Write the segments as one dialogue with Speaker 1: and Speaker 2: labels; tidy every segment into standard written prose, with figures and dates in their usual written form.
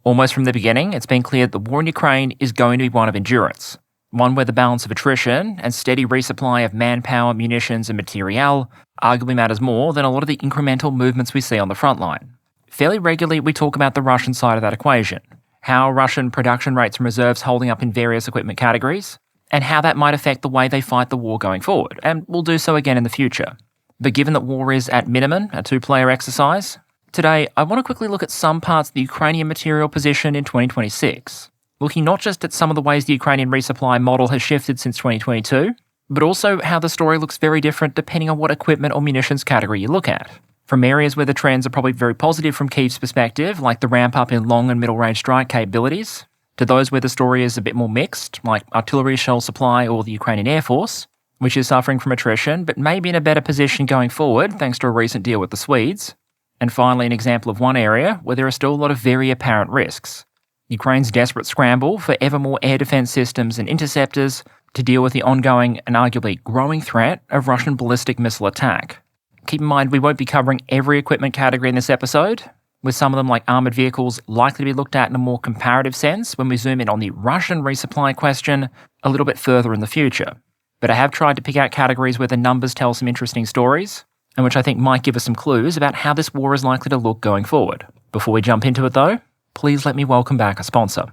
Speaker 1: Almost from the beginning, it's been clear the war in Ukraine is going to be one of endurance, one where the balance of attrition and steady resupply of manpower, munitions and materiel arguably matters more than a lot of the incremental movements we see on the front line. Fairly regularly, we talk about the Russian side of that equation, how Russian production rates and reserves holding up in various equipment categories, and how that might affect the way they fight the war going forward, and will do so again in the future. But given that war is at minimum a two-player exercise, today I want to quickly look at some parts of the Ukrainian material position in 2026, looking not just at some of the ways the Ukrainian resupply model has shifted since 2022, but also how the story looks very different depending on what equipment or munitions category you look at. From areas where the trends are probably very positive from Kyiv's perspective, like the ramp up in long and middle range strike capabilities, to those where the story is a bit more mixed, like artillery shell supply or the Ukrainian Air Force, which is suffering from attrition but may be in a better position going forward thanks to a recent deal with the Swedes. And finally, an example of one area where there are still a lot of very apparent risks. Ukraine's desperate scramble for ever more air defence systems and interceptors to deal with the ongoing and arguably growing threat of Russian ballistic missile attack. Keep in mind, we won't be covering every equipment category in this episode, with some of them like armoured vehicles likely to be looked at in a more comparative sense when we zoom in on the Russian resupply question a little bit further in the future. But I have tried to pick out categories where the numbers tell some interesting stories, and which I think might give us some clues about how this war is likely to look going forward. Before we jump into it though, please let me welcome back a sponsor.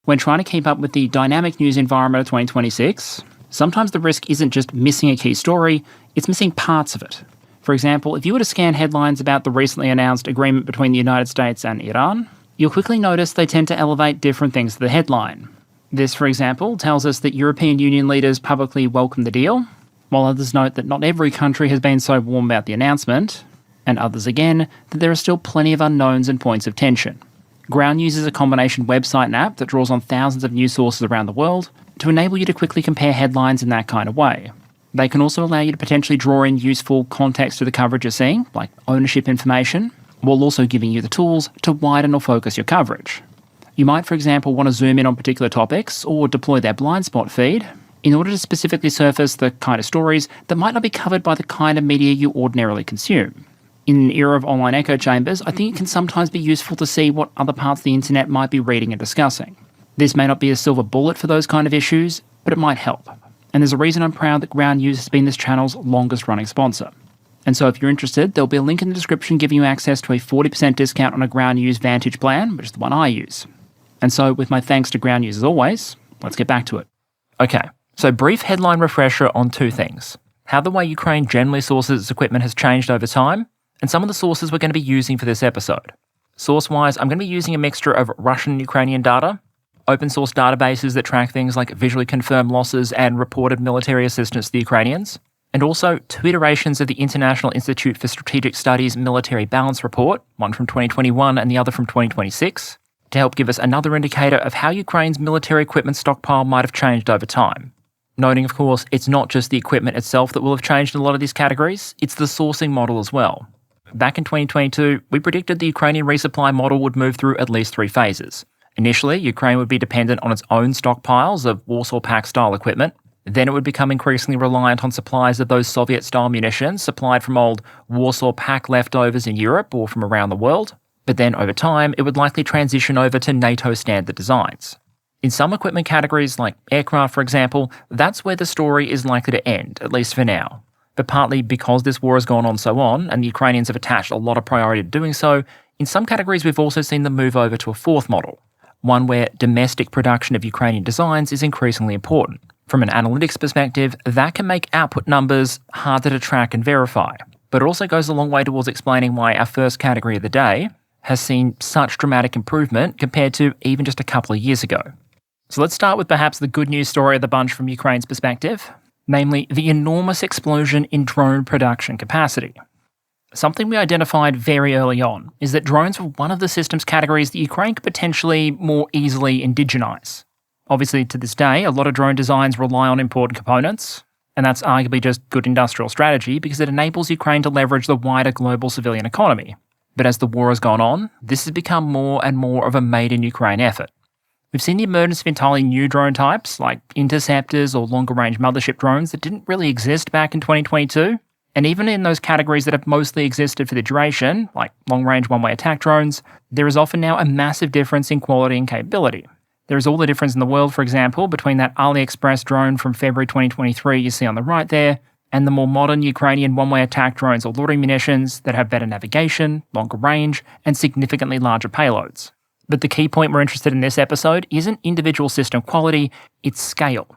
Speaker 1: When trying to keep up with the dynamic news environment of 2026, sometimes the risk isn't just missing a key story, it's missing parts of it. For example, if you were to scan headlines about the recently announced agreement between the United States and Iran, you'll quickly notice they tend to elevate different things to the headline. This, for example, tells us that European Union leaders publicly welcome the deal, while others note that not every country has been so warm about the announcement, and others again that there are still plenty of unknowns and points of tension. Ground uses a combination website and app that draws on thousands of news sources around the world to enable you to quickly compare headlines in that kind of way. They can also allow you to potentially draw in useful context to the coverage you're seeing, like ownership information, while also giving you the tools to widen or focus your coverage. You might, for example, want to zoom in on particular topics or deploy their blind spot feed in order to specifically surface the kind of stories that might not be covered by the kind of media you ordinarily consume. In an era of online echo chambers, I think it can sometimes be useful to see what other parts of the internet might be reading and discussing. This may not be a silver bullet for those kind of issues, but it might help. And there's a reason I'm proud that Ground News has been this channel's longest running sponsor. And so if you're interested, there'll be a link in the description giving you access to a 40% discount on a Ground News Vantage plan, which is the one I use. And so with my thanks to Ground News as always, let's get back to it. Okay, so brief headline refresher on two things. How the way Ukraine generally sources its equipment has changed over time, and some of the sources we're going to be using for this episode. Source-wise, I'm going to be using a mixture of Russian and Ukrainian data, open source databases that track things like visually confirmed losses and reported military assistance to the Ukrainians, and also two iterations of the International Institute for Strategic Studies Military Balance Report, one from 2021 and the other from 2026, to help give us another indicator of how Ukraine's military equipment stockpile might have changed over time. Noting, of course, it's not just the equipment itself that will have changed in a lot of these categories, it's the sourcing model as well. Back in 2022, we predicted the Ukrainian resupply model would move through at least three phases. Initially, Ukraine would be dependent on its own stockpiles of Warsaw Pact-style equipment. Then it would become increasingly reliant on supplies of those Soviet-style munitions supplied from old Warsaw Pact leftovers in Europe or from around the world. But then, over time, it would likely transition over to NATO standard designs. In some equipment categories, like aircraft for example, that's where the story is likely to end, at least for now. But partly because this war has gone on so on, and the Ukrainians have attached a lot of priority to doing so, in some categories we've also seen them move over to a fourth model, one where domestic production of Ukrainian designs is increasingly important. From an analytics perspective, that can make output numbers harder to track and verify, but it also goes a long way towards explaining why our first category of the day has seen such dramatic improvement compared to even just a couple of years ago. So let's start with perhaps the good news story of the bunch from Ukraine's perspective, namely the enormous explosion in drone production capacity. Something we identified very early on is that drones were one of the systems categories that Ukraine could potentially more easily indigenize. Obviously, to this day, a lot of drone designs rely on imported components, and that's arguably just good industrial strategy because it enables Ukraine to leverage the wider global civilian economy. But as the war has gone on, this has become more and more of a made-in-Ukraine effort. We've seen the emergence of entirely new drone types, like interceptors or longer-range mothership drones that didn't really exist back in 2022, And even in those categories that have mostly existed for the duration, like long-range one-way attack drones, there is often now a massive difference in quality and capability. There is all the difference in the world, for example, between that AliExpress drone from February 2023 you see on the right there, and the more modern Ukrainian one-way attack drones or loitering munitions that have better navigation, longer range, and significantly larger payloads. But the key point we're interested in this episode isn't individual system quality, it's scale.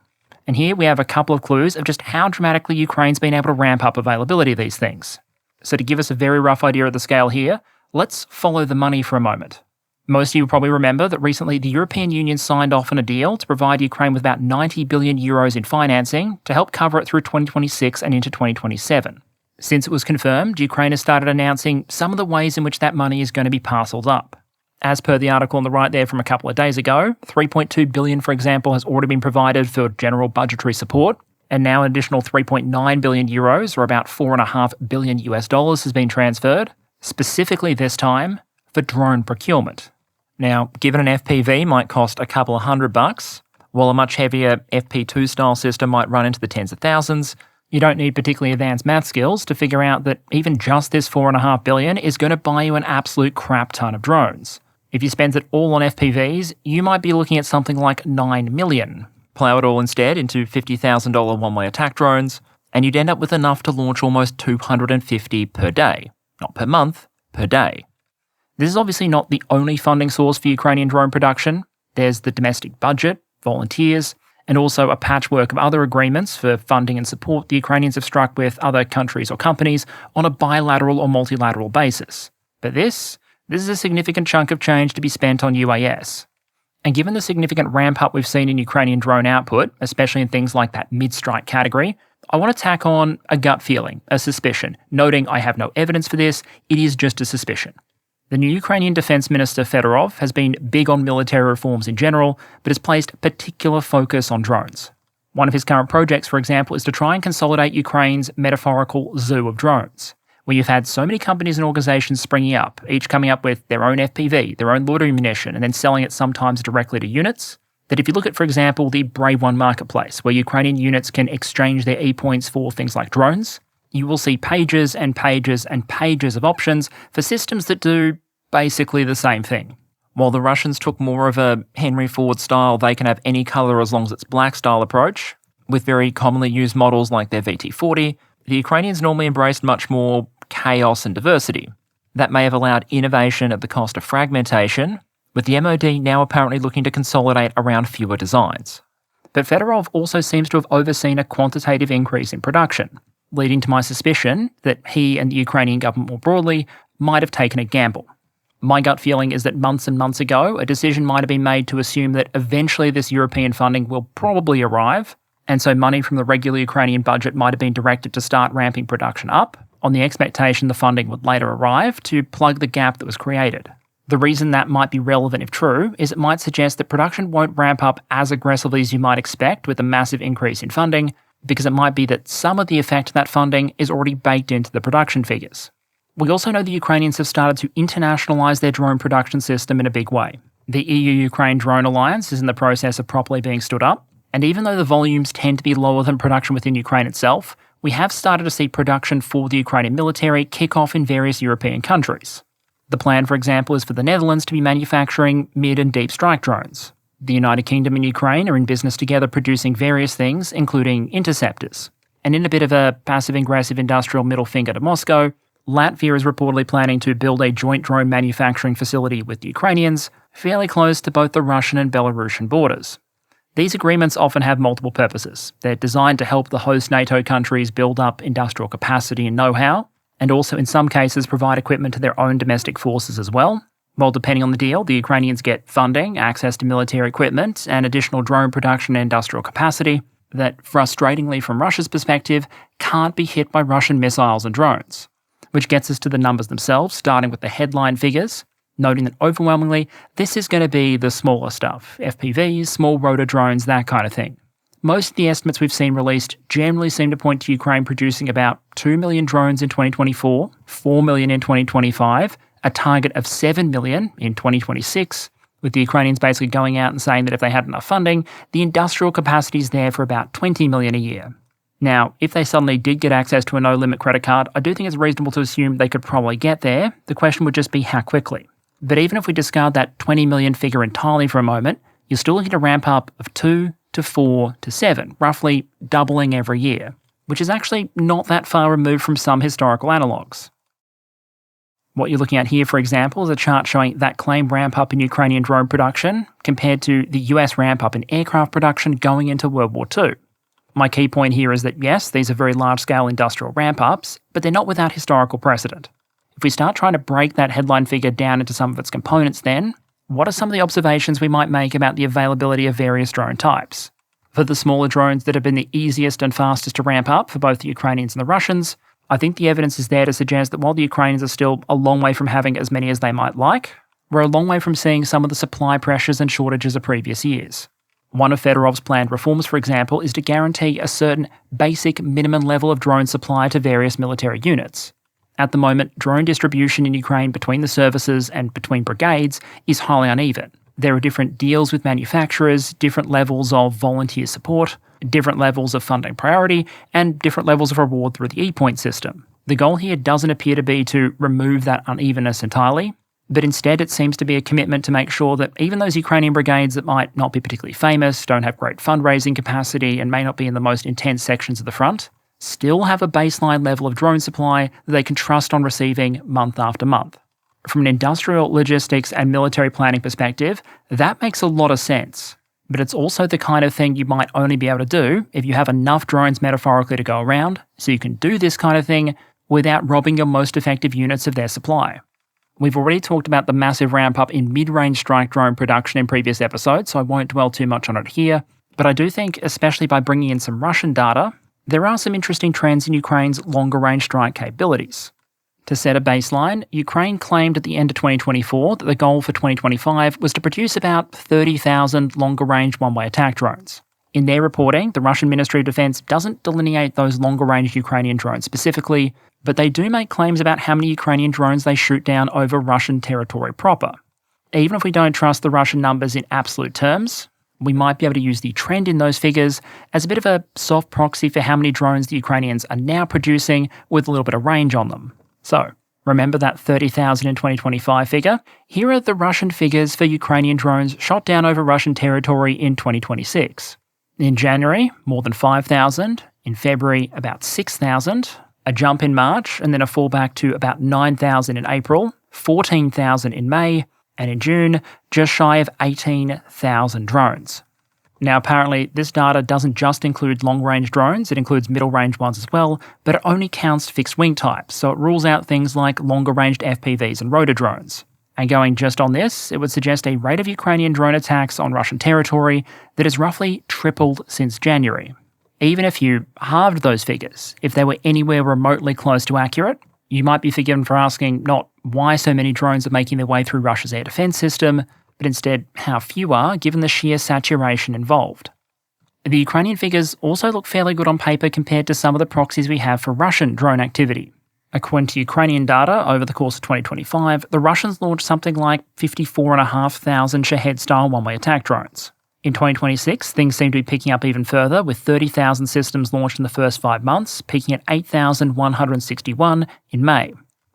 Speaker 1: And here we have a couple of clues of just how dramatically Ukraine's been able to ramp up availability of these things. So to give us a very rough idea of the scale here, let's follow the money for a moment. Most of you will probably remember that recently the European Union signed off on a deal to provide Ukraine with about 90 billion euros in financing to help cover it through 2026 and into 2027. Since it was confirmed, Ukraine has started announcing some of the ways in which that money is going to be parcelled up. As per the article on the right there from a couple of days ago, 3.2 billion, for example, has already been provided for general budgetary support, and now an additional 3.9 billion euros, or about $4.5 billion has been transferred, specifically this time for drone procurement. Now, given an FPV might cost a couple of $100, while a much heavier FP2 style system might run into the tens of thousands, you don't need particularly advanced math skills to figure out that even just this $4.5 billion is going to buy you an absolute crap ton of drones. If you spend it all on FPVs, you might be looking at something like $9 million. Plow it all instead into $50,000 one-way attack drones, and you'd end up with enough to launch almost 250 per day. Not per month, per day. This is obviously not the only funding source for Ukrainian drone production. There's the domestic budget, volunteers, and also a patchwork of other agreements for funding and support the Ukrainians have struck with other countries or companies on a bilateral or multilateral basis. But this is a significant chunk of change to be spent on UAS. And given the significant ramp-up we've seen in Ukrainian drone output, especially in things like that mid-strike category, I want to tack on a gut feeling, a suspicion, noting I have no evidence for this, it is just a suspicion. The new Ukrainian Defense Minister Fedorov has been big on military reforms in general, but has placed particular focus on drones. One of his current projects, for example, is to try and consolidate Ukraine's metaphorical zoo of drones, where you've had so many companies and organisations springing up, each coming up with their own FPV, their own loitering munition, and then selling it sometimes directly to units, that if you look at, for example, the Brave One marketplace, where Ukrainian units can exchange their E-points for things like drones, you will see pages and pages and pages of options for systems that do basically the same thing. While the Russians took more of a Henry Ford style, they can have any colour as long as it's black style approach, with very commonly used models like their VT-40, the Ukrainians normally embraced much more chaos and diversity. That may have allowed innovation at the cost of fragmentation, with the MOD now apparently looking to consolidate around fewer designs. But Fedorov also seems to have overseen a quantitative increase in production, leading to my suspicion that he and the Ukrainian government more broadly might have taken a gamble. My gut feeling is that months and months ago, a decision might have been made to assume that eventually this European funding will probably arrive, and so money from the regular Ukrainian budget might have been directed to start ramping production up, on the expectation the funding would later arrive to plug the gap that was created. The reason that might be relevant if true is it might suggest that production won't ramp up as aggressively as you might expect with a massive increase in funding, because it might be that some of the effect of that funding is already baked into the production figures. We also know the Ukrainians have started to internationalise their drone production system in a big way. The EU-Ukraine Drone Alliance is in the process of properly being stood up, and even though the volumes tend to be lower than production within Ukraine itself, we have started to see production for the Ukrainian military kick off in various European countries. The plan, for example, is for the Netherlands to be manufacturing mid and deep strike drones. The United Kingdom and Ukraine are in business together producing various things, including interceptors. And in a bit of a passive-aggressive industrial middle finger to Moscow, Latvia is reportedly planning to build a joint drone manufacturing facility with the Ukrainians, fairly close to both the Russian and Belarusian borders. These agreements often have multiple purposes. They're designed to help the host NATO countries build up industrial capacity and know-how, and also in some cases provide equipment to their own domestic forces as well. While depending on the deal, the Ukrainians get funding, access to military equipment, and additional drone production and industrial capacity that, frustratingly from Russia's perspective, can't be hit by Russian missiles and drones. Which gets us to the numbers themselves, starting with the headline figures, noting that overwhelmingly, this is going to be the smaller stuff, FPVs, small rotor drones, that kind of thing. Most of the estimates we've seen released generally seem to point to Ukraine producing about 2 million drones in 2024, 4 million in 2025, a target of 7 million in 2026, with the Ukrainians basically going out and saying that if they had enough funding, the industrial capacity is there for about 20 million a year.
Speaker 2: Now, if they suddenly did get access to a no-limit credit card, I do think it's reasonable to assume they could probably get there. The question would just be how quickly. But even if we discard that 20 million figure entirely for a moment, you're still looking at a ramp up of 2 to 4 to 7, roughly doubling every year, which is actually not that far removed from some historical analogues. What you're looking at here, for example, is a chart showing that claimed ramp up in Ukrainian drone production compared to the US ramp up in aircraft production going into World War II. My key point here is that yes, these are very large-scale industrial ramp-ups, but they're not without historical precedent. If we start trying to break that headline figure down into some of its components then, what are some of the observations we might make about the availability of various drone types? For the smaller drones that have been the easiest and fastest to ramp up for both the Ukrainians and the Russians, I think the evidence is there to suggest that while the Ukrainians are still a long way from having as many as they might like, we're a long way from seeing some of the supply pressures and shortages of previous years. One of Fedorov's planned reforms, for example, is to guarantee a certain basic minimum level of drone supply to various military units. At the moment, drone distribution in Ukraine between the services and between brigades is highly uneven. There are different deals with manufacturers, different levels of volunteer support, different levels of funding priority, and different levels of reward through the E-point system. The goal here doesn't appear to be to remove that unevenness entirely, but instead it seems to be a commitment to make sure that even those Ukrainian brigades that might not be particularly famous, don't have great fundraising capacity, and may not be in the most intense sections of the front, still have a baseline level of drone supply that they can trust on receiving month after month. From an industrial, logistics, and military planning perspective, that makes a lot of sense. But it's also the kind of thing you might only be able to do if you have enough drones metaphorically to go around, so you can do this kind of thing without robbing your most effective units of their supply. We've already talked about the massive ramp-up in mid-range strike drone production in previous episodes, so I won't dwell too much on it here, but I do think, especially by bringing in some Russian data, there are some interesting trends in Ukraine's longer-range strike capabilities. To set a baseline, Ukraine claimed at the end of 2024 that the goal for 2025 was to produce about 30,000 longer-range one-way attack drones. In their reporting, the Russian Ministry of Defense doesn't delineate those longer-range Ukrainian drones specifically, but they do make claims about how many Ukrainian drones they shoot down over Russian territory proper. Even if we don't trust the Russian numbers in absolute terms, we might be able to use the trend in those figures as a bit of a soft proxy for how many drones the Ukrainians are now producing with a little bit of range on them. So, remember that 30,000 in 2025 figure? Here are the Russian figures for Ukrainian drones shot down over Russian territory in 2026. In January, more than 5,000. In February, about 6,000. A jump in March, and then a fallback to about 9,000 in April, 14,000 in May, and in June, just shy of 18,000 drones. Now apparently, this data doesn't just include long-range drones, it includes middle-range ones as well, but it only counts fixed-wing types, so it rules out things like longer-ranged FPVs and rotor drones. And going just on this, it would suggest a rate of Ukrainian drone attacks on Russian territory that has roughly tripled since January. Even if you halved those figures, if they were anywhere remotely close to accurate, you might be forgiven for asking not why so many drones are making their way through Russia's air defense system, but instead how few are given the sheer saturation involved. The Ukrainian figures also look fairly good on paper compared to some of the proxies we have for Russian drone activity. According to Ukrainian data, over the course of 2025, the Russians launched something like 54,500 Shahed-style one-way attack drones. In 2026, things seem to be picking up even further, with 30,000 systems launched in the first 5 months, peaking at 8,161 in May.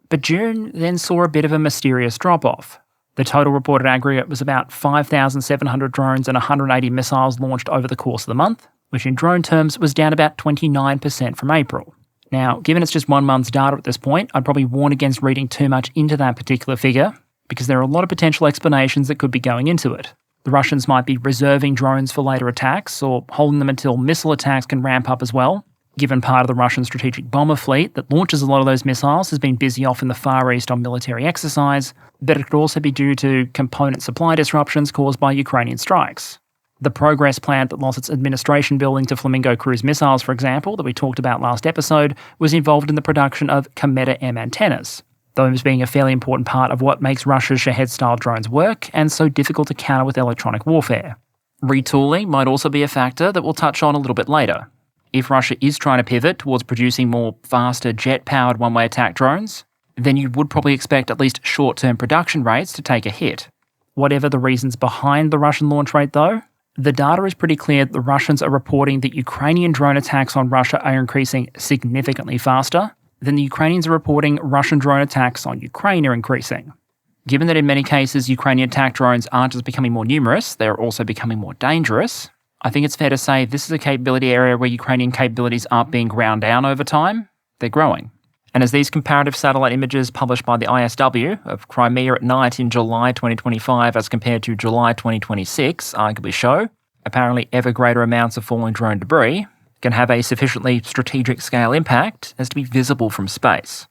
Speaker 2: But June then saw a bit of a mysterious drop-off. The total reported aggregate was about 5,700 drones and 180 missiles launched over the course of the month, which in drone terms was down about 29% from April. Now, given it's just 1 month's data at this point, I'd probably warn against reading too much into that particular figure, because there are a lot of potential explanations that could be going into it. The Russians might be reserving drones for later attacks, or holding them until missile attacks can ramp up as well, given part of the Russian strategic bomber fleet that launches a lot of those missiles has been busy off in the Far East on military exercise, but it could also be due to component supply disruptions caused by Ukrainian strikes. The Progress plant that lost its administration building to Flamingo cruise missiles, for example, that we talked about last episode, was involved in the production of Cometa-M antennas, those being a fairly important part of what makes Russia's Shahed-style drones work and so difficult to counter with electronic warfare. Retooling might also be a factor that we'll touch on a little bit later. If Russia is trying to pivot towards producing more faster jet-powered one-way attack drones, then you would probably expect at least short-term production rates to take a hit. Whatever the reasons behind the Russian launch rate though, The data is pretty clear that the Russians are reporting that Ukrainian drone attacks on Russia are increasing significantly faster than the Ukrainians are reporting Russian drone attacks on Ukraine are increasing. Given that in many cases Ukrainian attack drones aren't just becoming more numerous, they're also becoming more dangerous, I think it's fair to say this is a capability area where Ukrainian capabilities aren't being ground down over time, they're growing. And as these comparative satellite images published by the ISW of Crimea at night in July 2025 as compared to July 2026 arguably show, apparently ever greater amounts of falling drone debris can have a sufficiently strategic scale impact as to be visible from space.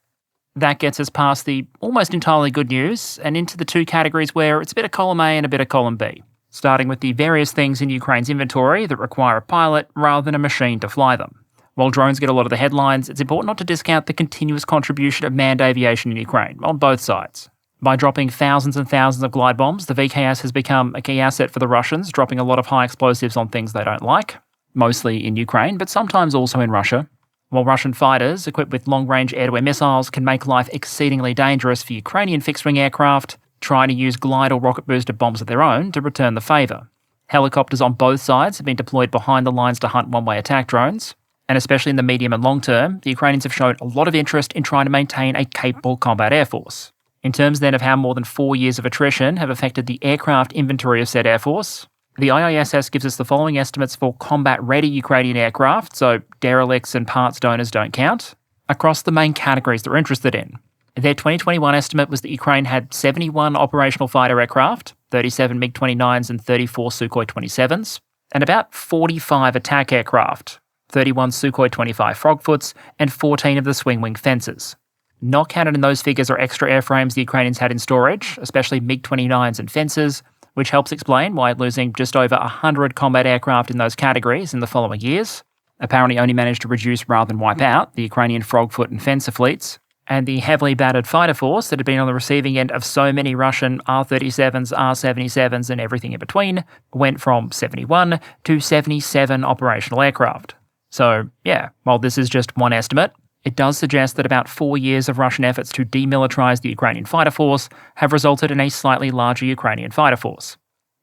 Speaker 2: That gets us past the almost entirely good news and into the two categories where it's a bit of column A and a bit of column B, starting with the various things in Ukraine's inventory that require a pilot rather than a machine to fly them. While drones get a lot of the headlines, it's important not to discount the continuous contribution of manned aviation in Ukraine, on both sides. By dropping thousands and thousands of glide bombs, the VKS has become a key asset for the Russians, dropping a lot of high explosives on things they don't like, mostly in Ukraine, but sometimes also in Russia. While Russian fighters, equipped with long-range air-to-air missiles, can make life exceedingly dangerous for Ukrainian fixed-wing aircraft, trying to use glide or rocket-boosted bombs of their own to return the favour. Helicopters on both sides have been deployed behind the lines to hunt one-way attack drones, and especially in the medium and long term, the Ukrainians have shown a lot of interest in trying to maintain a capable combat air force. In terms then of how more than 4 years of attrition have affected the aircraft inventory of said air force, the IISS gives us the following estimates for combat-ready Ukrainian aircraft, so derelicts and parts donors don't count, across the main categories they're interested in. Their 2021 estimate was that Ukraine had 71 operational fighter aircraft, 37 MiG-29s and 34 Sukhoi 27s, and about 45 attack aircraft, 31 Sukhoi 25 Frogfoots, and 14 of the swing-wing Fencers. Not counted in those figures are extra airframes the Ukrainians had in storage, especially MiG-29s and Fencers, which helps explain why losing just over 100 combat aircraft in those categories in the following years apparently only managed to reduce rather than wipe out the Ukrainian Frogfoot and Fencer fleets, and the heavily battered fighter force that had been on the receiving end of so many Russian R-37s, R-77s and everything in between went from 71 to 77 operational aircraft. So, yeah, while this is just one estimate, it does suggest that about 4 years of Russian efforts to demilitarize the Ukrainian fighter force have resulted in a slightly larger Ukrainian fighter force.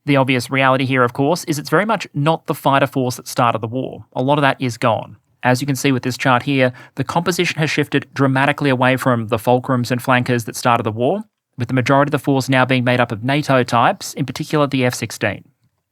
Speaker 2: The obvious reality here, of course, is it's very much not the fighter force that started the war. A lot of that is gone. As you can see with this chart here, the composition has shifted dramatically away from the fulcrums and flankers that started the war, with the majority of the force now being made up of NATO types, in particular the F-16.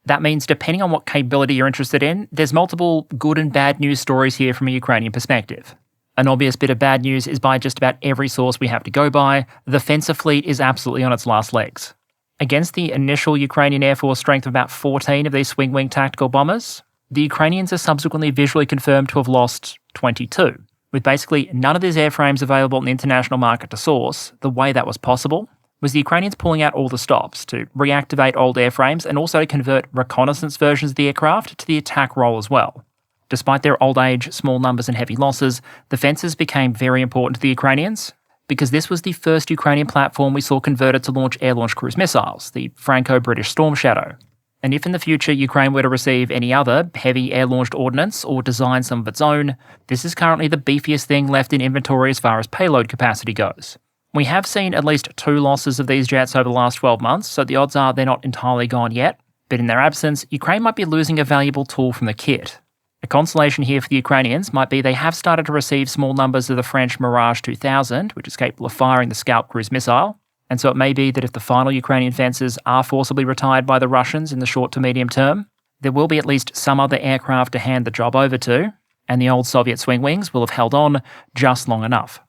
Speaker 2: That means depending on what capability you're interested in, there's multiple good and bad news stories here from a Ukrainian perspective. An obvious bit of bad news is by just about every source we have to go by, the Fencer fleet is absolutely on its last legs. Against the initial Ukrainian Air Force strength of about 14 of these swing-wing tactical bombers, the Ukrainians are subsequently visually confirmed to have lost 22. With basically none of these airframes available in the international market to source, the way that was possible was the Ukrainians pulling out all the stops to reactivate old airframes and also to convert reconnaissance versions of the aircraft to the attack role as well. Despite their old age, small numbers and heavy losses, the Fencers became very important to the Ukrainians because this was the first Ukrainian platform we saw converted to launch air-launched cruise missiles, the Franco-British Storm Shadow. And if in the future Ukraine were to receive any other heavy air-launched ordnance or design some of its own, this is currently the beefiest thing left in inventory as far as payload capacity goes. We have seen at least 2 losses of these jets over the last 12 months, so the odds are they're not entirely gone yet. But in their absence, Ukraine might be losing a valuable tool from the kit. A consolation here for the Ukrainians might be they have started to receive small numbers of the French Mirage 2000, which is capable of firing the Scalp cruise missile, and so it may be that if the final Ukrainian Fencers are forcibly retired by the Russians in the short to medium term, there will be at least some other aircraft to hand the job over to, and the old Soviet swing wings will have held on just long enough.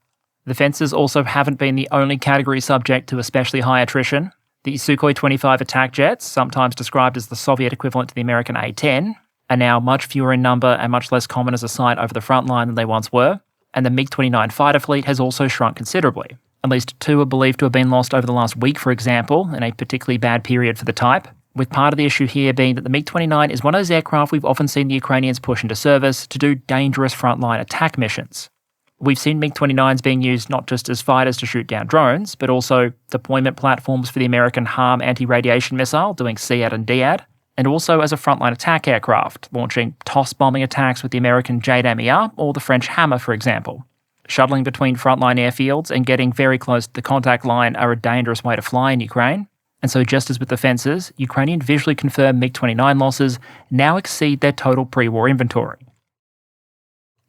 Speaker 2: The Fencers also haven't been the only category subject to especially high attrition. The Sukhoi 25 attack jets, sometimes described as the Soviet equivalent to the American A-10, are now much fewer in number and much less common as a sight over the front line than they once were, and the MiG-29 fighter fleet has also shrunk considerably. At least 2 are believed to have been lost over the last week, for example, in a particularly bad period for the type, with part of the issue here being that the MiG-29 is one of those aircraft we've often seen the Ukrainians push into service to do dangerous frontline attack missions. We've seen MiG-29s being used not just as fighters to shoot down drones, but also deployment platforms for the American HARM anti-radiation missile, doing SAAB and DIAD, and also as a frontline attack aircraft, launching toss bombing attacks with the American JADAM-ER or the French Hammer, for example. Shuttling between frontline airfields and getting very close to the contact line are a dangerous way to fly in Ukraine, And so just as with defences, Ukrainian visually confirmed MiG-29 losses now exceed their total pre-war inventory.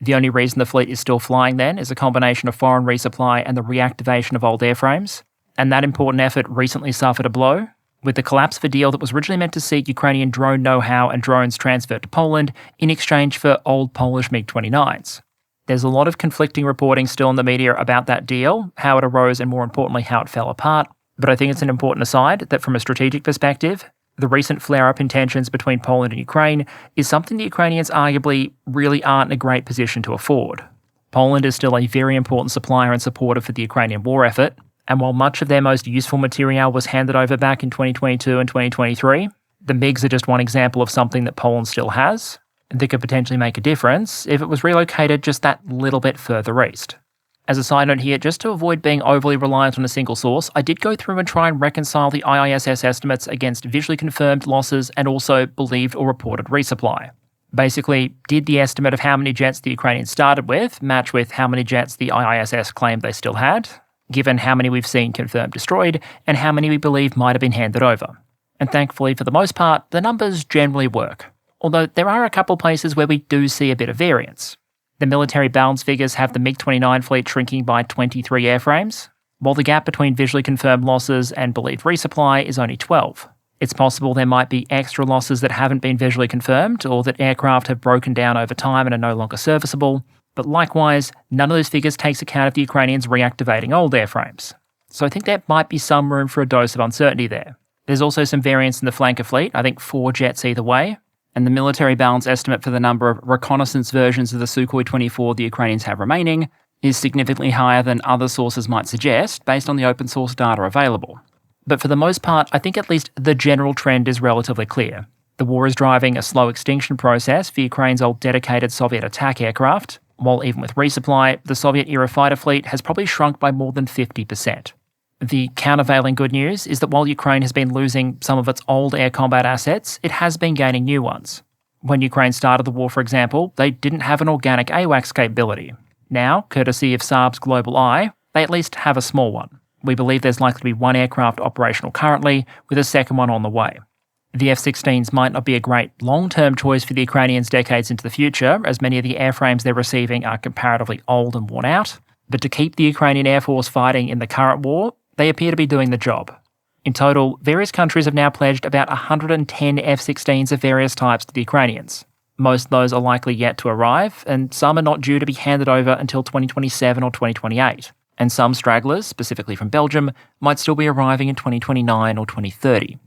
Speaker 2: The only reason the fleet is still flying then is a combination of foreign resupply and the reactivation of old airframes, and that important effort recently suffered a blow, with the collapse of a deal that was originally meant to see Ukrainian drone know-how and drones transferred to Poland in exchange for old Polish MiG-29s. There's a lot of conflicting reporting still in the media about that deal, how it arose and more importantly how it fell apart, but I think it's an important aside that from a strategic perspective, the recent flare-up in tensions between Poland and Ukraine is something the Ukrainians arguably really aren't in a great position to afford. Poland is still a very important supplier and supporter for the Ukrainian war effort, and while much of their most useful material was handed over back in 2022 and 2023, the MiGs are just one example of something that Poland still has, and that could potentially make a difference if it was relocated just that little bit further east. As a side note here, just to avoid being overly reliant on a single source, I did go through and try and reconcile the IISS estimates against visually confirmed losses and also believed or reported resupply. Basically, did the estimate of how many jets the Ukrainians started with match with how many jets the IISS claimed they still had, given how many we've seen confirmed destroyed and how many we believe might have been handed over? And thankfully, for the most part, the numbers generally work, although there are a couple places where we do see a bit of variance. The military balance figures have the MiG-29 fleet shrinking by 23 airframes, while the gap between visually confirmed losses and believed resupply is only 12. It's possible there might be extra losses that haven't been visually confirmed, or that aircraft have broken down over time and are no longer serviceable, but likewise, none of those figures takes account of the Ukrainians reactivating old airframes. So I think there might be some room for a dose of uncertainty there. There's also some variance in the flanker fleet, I think 4 jets either way, and the military balance estimate for the number of reconnaissance versions of the Sukhoi-24 the Ukrainians have remaining is significantly higher than other sources might suggest based on the open source data available. But for the most part, I think at least the general trend is relatively clear. The war is driving a slow extinction process for Ukraine's old dedicated Soviet attack aircraft, while even with resupply, the Soviet-era fighter fleet has probably shrunk by more than 50%. The countervailing good news is that while Ukraine has been losing some of its old air combat assets, it has been gaining new ones. When Ukraine started the war, for example, they didn't have an organic AWACS capability. Now, courtesy of SAAB's Global Eye, they at least have a small one. We believe there's likely to be 1 aircraft operational currently, with a second one on the way. The F-16s might not be a great long-term choice for the Ukrainians decades into the future, as many of the airframes they're receiving are comparatively old and worn out, but to keep the Ukrainian Air Force fighting in the current war, they appear to be doing the job. In total, various countries have now pledged about 110 F-16s of various types to the Ukrainians. Most of those are likely yet to arrive, and some are not due to be handed over until 2027 or 2028. And some stragglers, specifically from Belgium, might still be arriving in 2029 or 2030.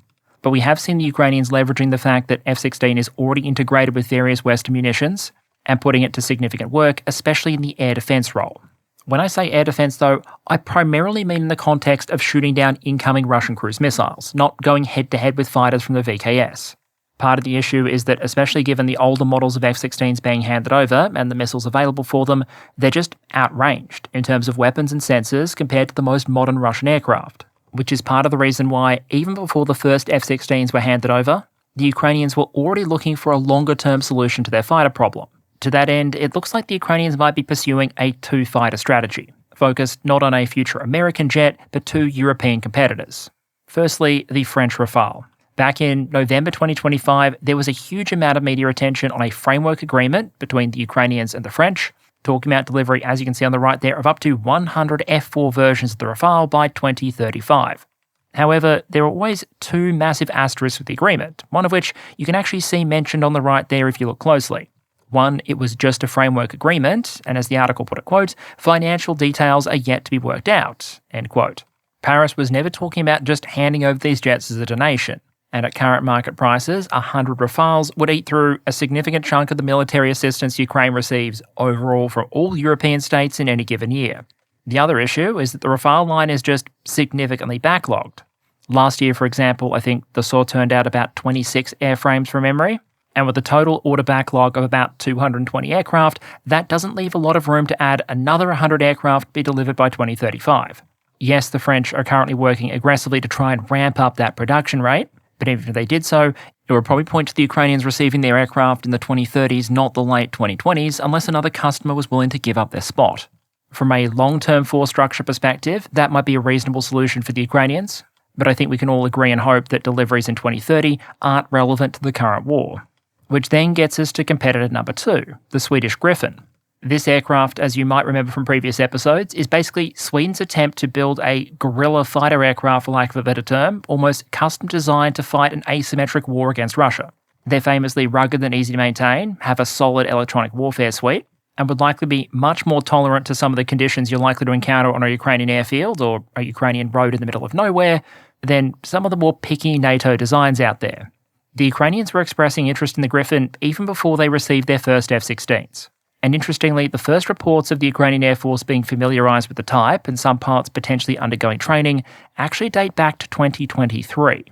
Speaker 2: But we have seen the Ukrainians leveraging the fact that F-16 is already integrated with various Western munitions and putting it to significant work, especially in the air defence role. When I say air defence, though, I primarily mean in the context of shooting down incoming Russian cruise missiles, not going head-to-head with fighters from the VKS. Part of the issue is that, especially given the older models of F-16s being handed over and the missiles available for them, they're just outranged in terms of weapons and sensors compared to the most modern Russian aircraft, which is part of the reason why, even before the first F-16s were handed over, the Ukrainians were already looking for a longer-term solution to their fighter problem. To that end, it looks like the Ukrainians might be pursuing a 2-fighter strategy, focused not on a future American jet, but 2 European competitors. Firstly, the French Rafale. Back in November 2025, there was a huge amount of media attention on a framework agreement between the Ukrainians and the French, talking about delivery, as you can see on the right there, of up to 100 F4 versions of the Rafale by 2035. However, there are always 2 massive asterisks with the agreement, one of which you can actually see mentioned on the right there if you look closely. One, it was just a framework agreement, and as the article put it, quote, financial details are yet to be worked out, end quote. Paris was never talking about just handing over these jets as a donation, and at current market prices, 100 Rafales would eat through a significant chunk of the military assistance Ukraine receives overall from all European states in any given year. The other issue is that the Rafale line is just significantly backlogged. Last year, for example, I think the SAW turned out about 26 airframes from memory, and with a total order backlog of about 220 aircraft, that doesn't leave a lot of room to add another 100 aircraft to be delivered by 2035. Yes, the French are currently working aggressively to try and ramp up that production rate, but even if they did so, it would probably point to the Ukrainians receiving their aircraft in the 2030s, not the late 2020s, unless another customer was willing to give up their spot. From a long-term force structure perspective, that might be a reasonable solution for the Ukrainians, but I think we can all agree and hope that deliveries in 2030 aren't relevant to the current war. Which then gets us to competitor number 2, the Swedish Gripen. This aircraft, as you might remember from previous episodes, is basically Sweden's attempt to build a guerrilla fighter aircraft, for lack of a better term, almost custom designed to fight an asymmetric war against Russia. They're famously rugged and easy to maintain, have a solid electronic warfare suite, and would likely be much more tolerant to some of the conditions you're likely to encounter on a Ukrainian airfield or a Ukrainian road in the middle of nowhere than some of the more picky NATO designs out there. The Ukrainians were expressing interest in the Gripen even before they received their first F-16s. And interestingly, the first reports of the Ukrainian Air Force being familiarised with the type and some parts potentially undergoing training actually date back to 2023.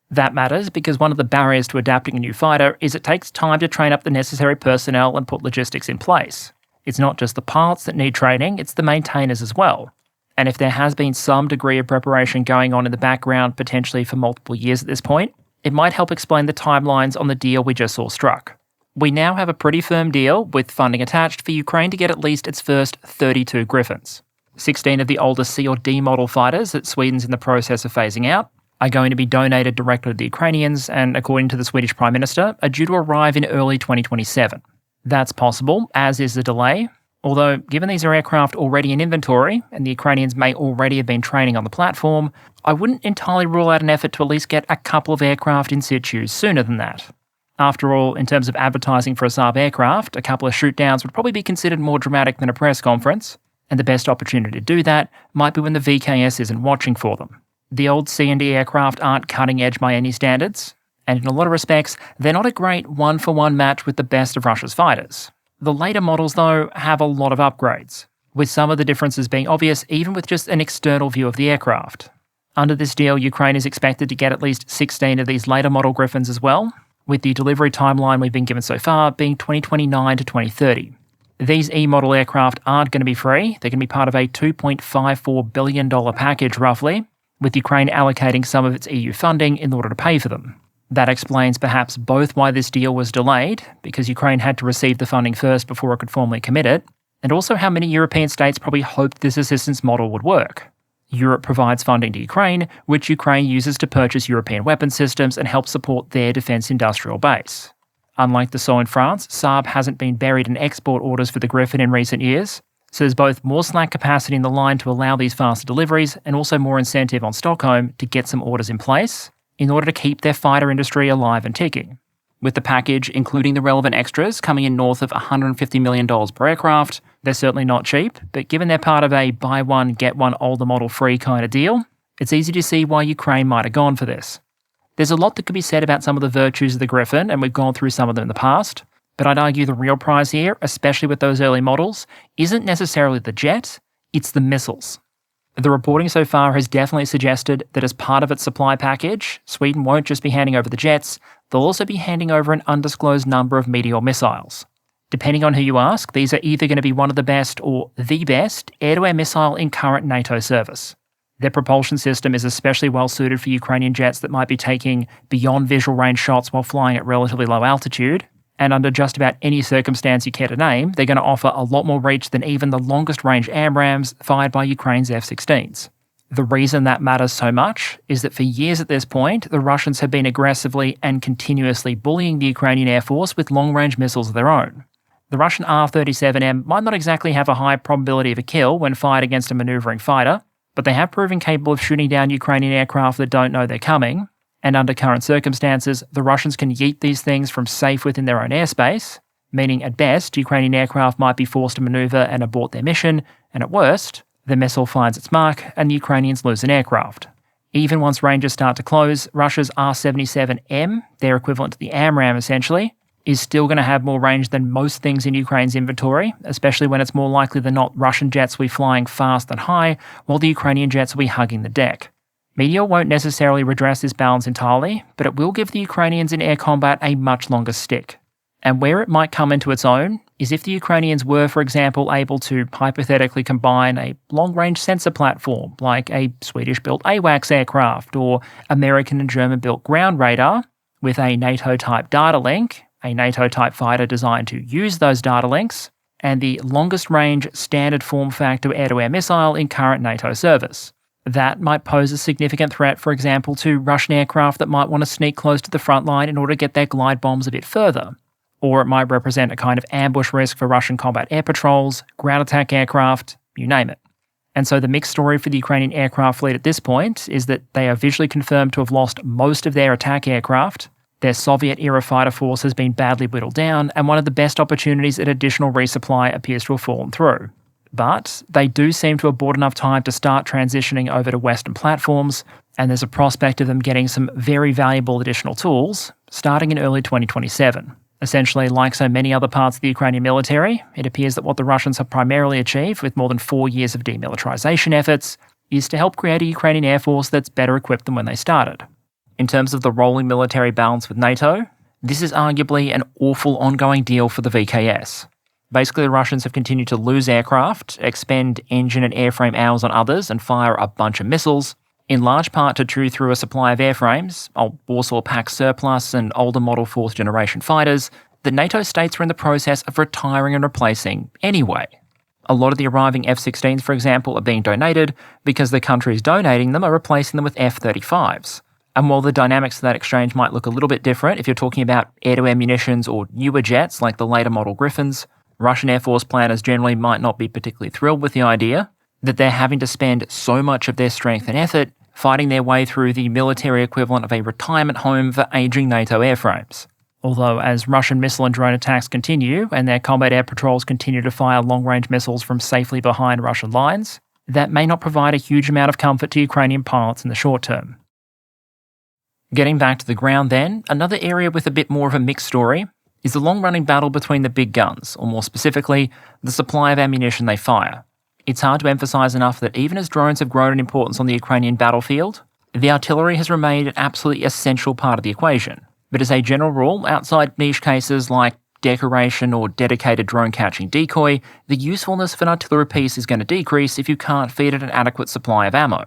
Speaker 2: That matters because one of the barriers to adapting a new fighter is it takes time to train up the necessary personnel and put logistics in place. It's not just the parts that need training, it's the maintainers as well. And if there has been some degree of preparation going on in the background, potentially for multiple years at this point, it might help explain the timelines on the deal we just saw struck. We now have a pretty firm deal, with funding attached, for Ukraine to get at least its first 32 Gripens. 16 of the older C or D model fighters that Sweden's in the process of phasing out are going to be donated directly to the Ukrainians and, according to the Swedish Prime Minister, are due to arrive in early 2027. That's possible, as is the delay, although given these are aircraft already in inventory and the Ukrainians may already have been training on the platform, I wouldn't entirely rule out an effort to at least get a couple of aircraft in situ sooner than that. After all, in terms of advertising for a SAAB aircraft, a couple of shootdowns would probably be considered more dramatic than a press conference, and the best opportunity to do that might be when the VKS isn't watching for them. The old C&D aircraft aren't cutting edge by any standards, and in a lot of respects, they're not a great one-for-one match with the best of Russia's fighters. The later models, though, have a lot of upgrades, with some of the differences being obvious even with just an external view of the aircraft. Under this deal, Ukraine is expected to get at least 16 of these later model Gripens as well, with the delivery timeline we've been given so far being 2029 to 2030. These E-model aircraft aren't going to be free. They're going to be part of a $2.54 billion package, roughly, with Ukraine allocating some of its EU funding in order to pay for them. That explains perhaps both why this deal was delayed, because Ukraine had to receive the funding first before it could formally commit it, and also how many European states probably hoped this assistance model would work. Europe provides funding to Ukraine, which Ukraine uses to purchase European weapon systems and help support their defence industrial base. Unlike the Dassault in France, SAAB hasn't been buried in export orders for the Gripen in recent years, so there's both more slack capacity in the line to allow these faster deliveries and also more incentive on Stockholm to get some orders in place in order to keep their fighter industry alive and ticking. With the package, including the relevant extras, coming in north of $150 million per aircraft, they're certainly not cheap, but given they're part of a buy one, get one older model free kind of deal, it's easy to see why Ukraine might have gone for this. There's a lot that could be said about some of the virtues of the Gripen, and we've gone through some of them in the past, but I'd argue the real prize here, especially with those early models, isn't necessarily the jet, it's the missiles. The reporting so far has definitely suggested that as part of its supply package, Sweden won't just be handing over the jets, they'll also be handing over an undisclosed number of Meteor missiles. Depending on who you ask, these are either going to be one of the best or the best air-to-air missile in current NATO service. Their propulsion system is especially well suited for Ukrainian jets that might be taking beyond visual range shots while flying at relatively low altitude, and under just about any circumstance you care to name, they're going to offer a lot more reach than even the longest range AMRAAMs fired by Ukraine's F-16s. The reason that matters so much is that for years at this point, the Russians have been aggressively and continuously bullying the Ukrainian Air Force with long-range missiles of their own. The Russian R-37M might not exactly have a high probability of a kill when fired against a manoeuvring fighter, but they have proven capable of shooting down Ukrainian aircraft that don't know they're coming, and under current circumstances, the Russians can yeet these things from safe within their own airspace, meaning at best, Ukrainian aircraft might be forced to manoeuvre and abort their mission, and at worst, the missile finds its mark and the Ukrainians lose an aircraft. Even once ranges start to close, Russia's R-77M, their equivalent to the AMRAAM essentially, is still going to have more range than most things in Ukraine's inventory, especially when it's more likely than not Russian jets will be flying fast and high, while the Ukrainian jets will be hugging the deck. Meteor won't necessarily redress this balance entirely, but it will give the Ukrainians in air combat a much longer stick. And where it might come into its own is if the Ukrainians were, for example, able to hypothetically combine a long-range sensor platform like a Swedish-built AWACS aircraft or American and German-built ground radar with a NATO-type data link, a NATO-type fighter designed to use those data links, and the longest-range standard form factor air-to-air missile in current NATO service. That might pose a significant threat, for example, to Russian aircraft that might want to sneak close to the front line in order to get their glide bombs a bit further. Or it might represent a kind of ambush risk for Russian combat air patrols, ground attack aircraft, you name it. And so the mixed story for the Ukrainian aircraft fleet at this point is that they are visually confirmed to have lost most of their attack aircraft, their Soviet-era fighter force has been badly whittled down, and one of the best opportunities at additional resupply appears to have fallen through. But they do seem to have bought enough time to start transitioning over to Western platforms, and there's a prospect of them getting some very valuable additional tools starting in early 2027. Essentially, like so many other parts of the Ukrainian military, it appears that what the Russians have primarily achieved with more than 4 years of demilitarization efforts is to help create a Ukrainian air force that's better equipped than when they started. In terms of the rolling military balance with NATO, this is arguably an awful ongoing deal for the VKS. Basically, the Russians have continued to lose aircraft, expend engine and airframe hours on others, and fire a bunch of missiles, in large part to chew through a supply of airframes, old Warsaw Pact surplus and older model 4th generation fighters, that NATO states are in the process of retiring and replacing anyway. A lot of the arriving F-16s, for example, are being donated because the countries donating them are replacing them with F-35s. And while the dynamics of that exchange might look a little bit different if you're talking about air-to-air munitions or newer jets like the later model Gripens, Russian Air Force planners generally might not be particularly thrilled with the idea that they're having to spend so much of their strength and effort fighting their way through the military equivalent of a retirement home for aging NATO airframes. Although as Russian missile and drone attacks continue and their combat air patrols continue to fire long-range missiles from safely behind Russian lines, that may not provide a huge amount of comfort to Ukrainian pilots in the short term. Getting back to the ground then, another area with a bit more of a mixed story is the long-running battle between the big guns, or more specifically, the supply of ammunition they fire. It's hard to emphasise enough that even as drones have grown in importance on the Ukrainian battlefield, the artillery has remained an absolutely essential part of the equation. But as a general rule, outside niche cases like decoration or dedicated drone-catching decoy, the usefulness of an artillery piece is going to decrease if you can't feed it an adequate supply of ammo.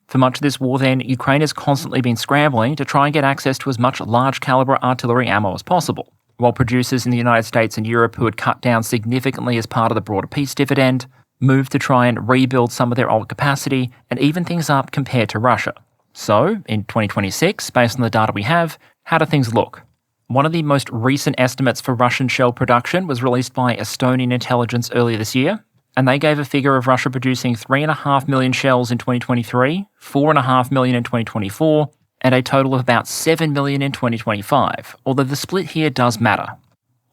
Speaker 2: For much of this war then, Ukraine has constantly been scrambling to try and get access to as much large-calibre artillery ammo as possible, while producers in the United States and Europe who had cut down significantly as part of the broader peace dividend moved to try and rebuild some of their old capacity and even things up compared to Russia. So, in 2026, based on the data we have, how do things look? One of the most recent estimates for Russian shell production was released by Estonian intelligence earlier this year, and they gave a figure of Russia producing 3.5 million shells in 2023, 4.5 million in 2024, and a total of about 7 million in 2025, although the split here does matter.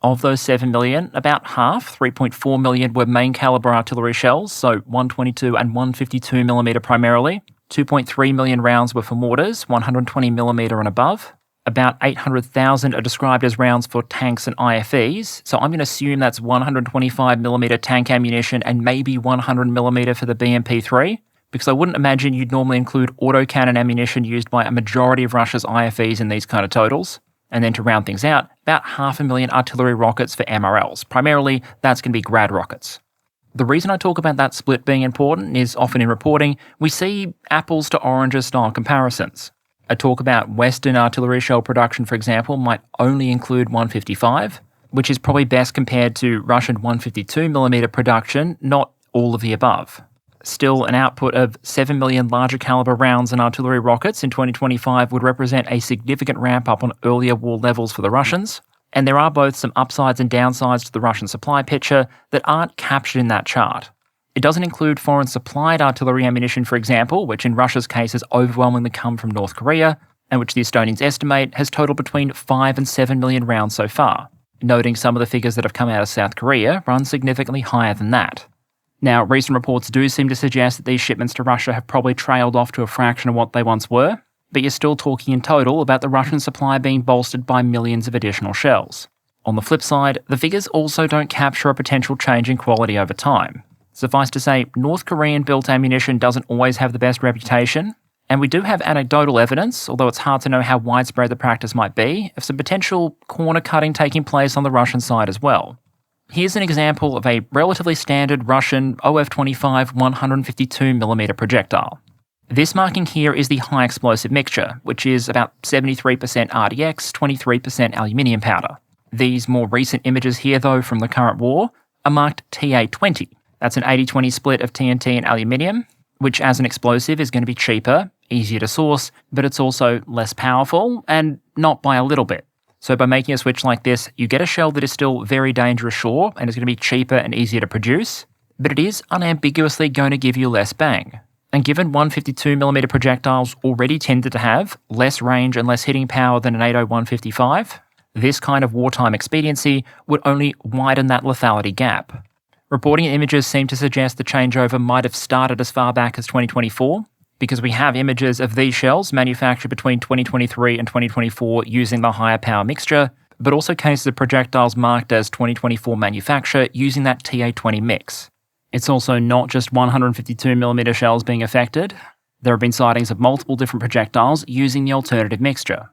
Speaker 2: Of those 7 million, about half, 3.4 million, were main calibre artillery shells, so 122 and 152mm primarily. 2.3 million rounds were for mortars, 120mm and above. About 800,000 are described as rounds for tanks and IFEs, so I'm going to assume that's 125mm tank ammunition and maybe 100mm for the BMP-3, because I wouldn't imagine you'd normally include autocannon ammunition used by a majority of Russia's IFEs in these kind of totals. And then to round things out, about 500,000 artillery rockets for MRLs. Primarily, that's going to be Grad rockets. The reason I talk about that split being important is often in reporting, we see apples to oranges style comparisons. A talk about Western artillery shell production, for example, might only include 155, which is probably best compared to Russian 152mm production, not all of the above. Still, an output of 7 million larger caliber rounds and artillery rockets in 2025 would represent a significant ramp up on earlier war levels for the Russians, and there are both some upsides and downsides to the Russian supply picture that aren't captured in that chart. It doesn't include foreign supplied artillery ammunition, for example, which in Russia's case has overwhelmingly come from North Korea, and which the Estonians estimate has totaled between 5 and 7 million rounds so far, noting some of the figures that have come out of South Korea run significantly higher than that. Now, recent reports do seem to suggest that these shipments to Russia have probably trailed off to a fraction of what they once were, but you're still talking in total about the Russian supply being bolstered by millions of additional shells. On the flip side, the figures also don't capture a potential change in quality over time. Suffice to say, North Korean-built ammunition doesn't always have the best reputation, and we do have anecdotal evidence, although it's hard to know how widespread the practice might be, of some potential corner-cutting taking place on the Russian side as well. Here's an example of a relatively standard Russian OF-25 152mm projectile. This marking here is the high explosive mixture, which is about 73% RDX, 23% aluminium powder. These more recent images here, though, from the current war, are marked TA-20. That's an 80-20 split of TNT and aluminium,
Speaker 1: which as an explosive is going to be cheaper, easier to source, but it's also less powerful, and not by a little bit. So by making a switch like this, you get a shell that is still very dangerous, sure, and is going to be cheaper and easier to produce, but it is unambiguously going to give you less bang. And given 152mm projectiles already tended to have less range and less hitting power than an 80155, this kind of wartime expediency would only widen that lethality gap. Reporting images seem to suggest the changeover might have started as far back as 2024, because we have images of these shells manufactured between 2023 and 2024 using the higher power mixture, but also cases of projectiles marked as 2024 manufacture using that TA20 mix. It's also not just 152mm shells being affected. There have been sightings of multiple different projectiles using the alternative mixture.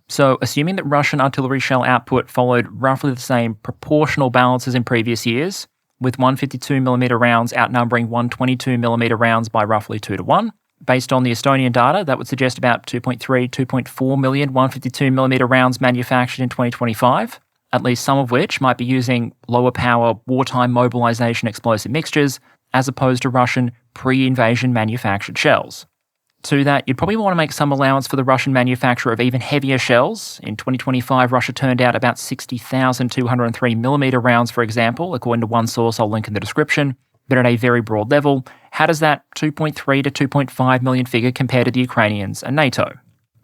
Speaker 1: So, assuming that Russian artillery shell output followed roughly the same proportional balance as in previous years, with 152mm rounds outnumbering 122mm rounds by roughly 2 to 1, based on the Estonian data, that would suggest about 2.4 million 152mm rounds manufactured in 2025, at least some of which might be using lower power wartime mobilization explosive mixtures, as opposed to Russian pre-invasion manufactured shells. To that, you'd probably want to make some allowance for the Russian manufacture of even heavier shells. In 2025, Russia turned out about 60,203mm rounds, for example, according to one source I'll link in the description. But at a very broad level, how does that 2.3 to 2.5 million figure compare to the Ukrainians and NATO?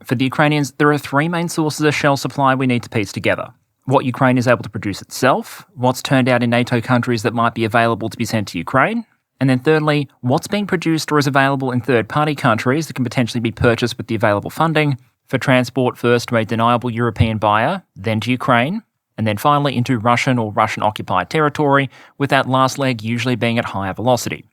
Speaker 1: For the Ukrainians, there are three main sources of shell supply we need to piece together. What Ukraine is able to produce itself, what's turned out in NATO countries that might be available to be sent to Ukraine, and then thirdly, what's being produced or is available in third-party countries that can potentially be purchased with the available funding for transport first to a deniable European buyer, then to Ukraine, and then finally into Russian or Russian-occupied territory, with that last leg usually being at higher velocity.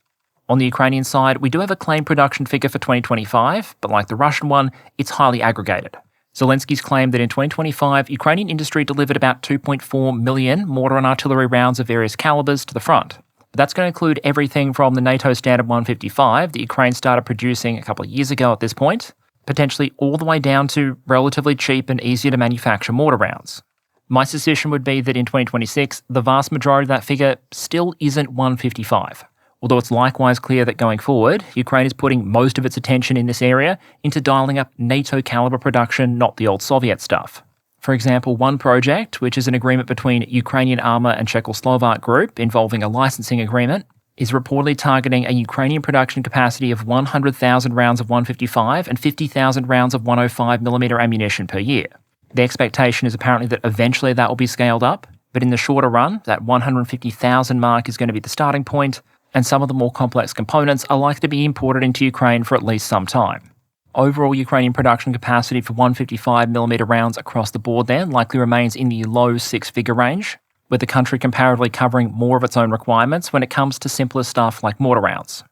Speaker 1: On the Ukrainian side, we do have a claimed production figure for 2025, but like the Russian one, it's highly aggregated. Zelensky's claimed that in 2025, Ukrainian industry delivered about 2.4 million mortar and artillery rounds of various calibers to the front. But that's going to include everything from the NATO standard 155 that Ukraine started producing a couple of years ago at this point, potentially all the way down to relatively cheap and easier to manufacture mortar rounds. My suspicion would be that in 2026, the vast majority of that figure still isn't 155. Although it's likewise clear that going forward, Ukraine is putting most of its attention in this area into dialing up NATO caliber production, not the old Soviet stuff. For example, one project, which is an agreement between Ukrainian Armour and Czechoslovak Group involving a licensing agreement, is reportedly targeting a Ukrainian production capacity of 100,000 rounds of 155 and 50,000 rounds of 105mm ammunition per year. The expectation is apparently that eventually that will be scaled up, but in the shorter run, that 150,000 mark is going to be the starting point, and some of the more complex components are likely to be imported into Ukraine for at least some time. Overall Ukrainian production capacity for 155mm rounds across the board then likely remains in the low six-figure range, with the country comparatively covering more of its own requirements when it comes to simpler stuff like mortar rounds.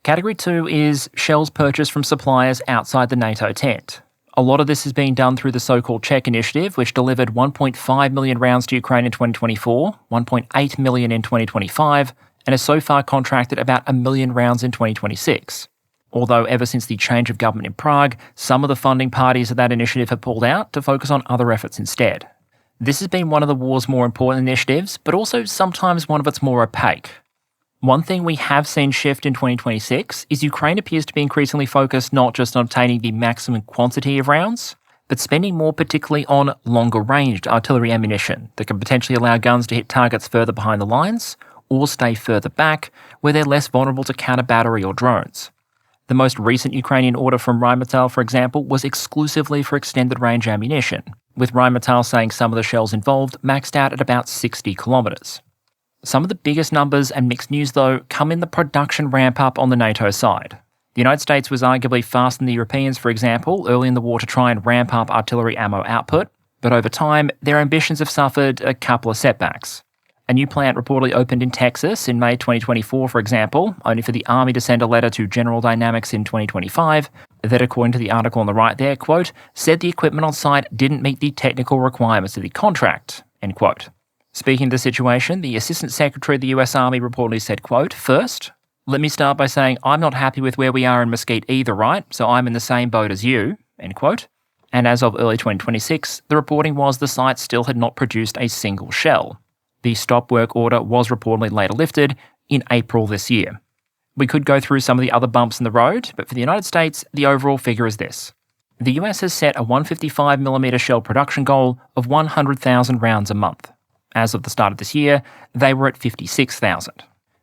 Speaker 1: Category 2 is shells purchased from suppliers outside the NATO tent. A lot of this is being done through the so-called Czech initiative, which delivered 1.5 million rounds to Ukraine in 2024, 1.8 million in 2025, and has so far contracted about 1 million rounds in 2026. Although ever since the change of government in Prague, some of the funding parties of that initiative have pulled out to focus on other efforts instead. This has been one of the war's more important initiatives, but also sometimes one of its more opaque. One thing we have seen shift in 2026 is Ukraine appears to be increasingly focused not just on obtaining the maximum quantity of rounds, but spending more particularly on longer-ranged artillery ammunition that can potentially allow guns to hit targets further behind the lines or stay further back where they're less vulnerable to counter-battery or drones. The most recent Ukrainian order from Rheinmetall, for example, was exclusively for extended-range ammunition, with Rheinmetall saying some of the shells involved maxed out at about 60 kilometres. Some of the biggest numbers and mixed news, though, come in the production ramp-up on the NATO side. The United States was arguably faster than the Europeans, for example, early in the war to try and ramp up artillery ammo output, but over time, their ambitions have suffered a couple of setbacks. A new plant reportedly opened in Texas in May 2024, for example, only for the Army to send a letter to General Dynamics in 2025 that, according to the article on the right there, quote, said the equipment on site didn't meet the technical requirements of the contract, end quote. Speaking of the situation, the Assistant Secretary of the US Army reportedly said, quote, first, let me start by saying I'm not happy with where we are in Mesquite either, right? So I'm in the same boat as you, end quote. And as of early 2026, the reporting was the site still had not produced a single shell. The stop work order was reportedly later lifted in April this year. We could go through some of the other bumps in the road, but for the United States, the overall figure is this. The US has set a 155mm shell production goal of 100,000 rounds a month. As of the start of this year, they were at 56,000.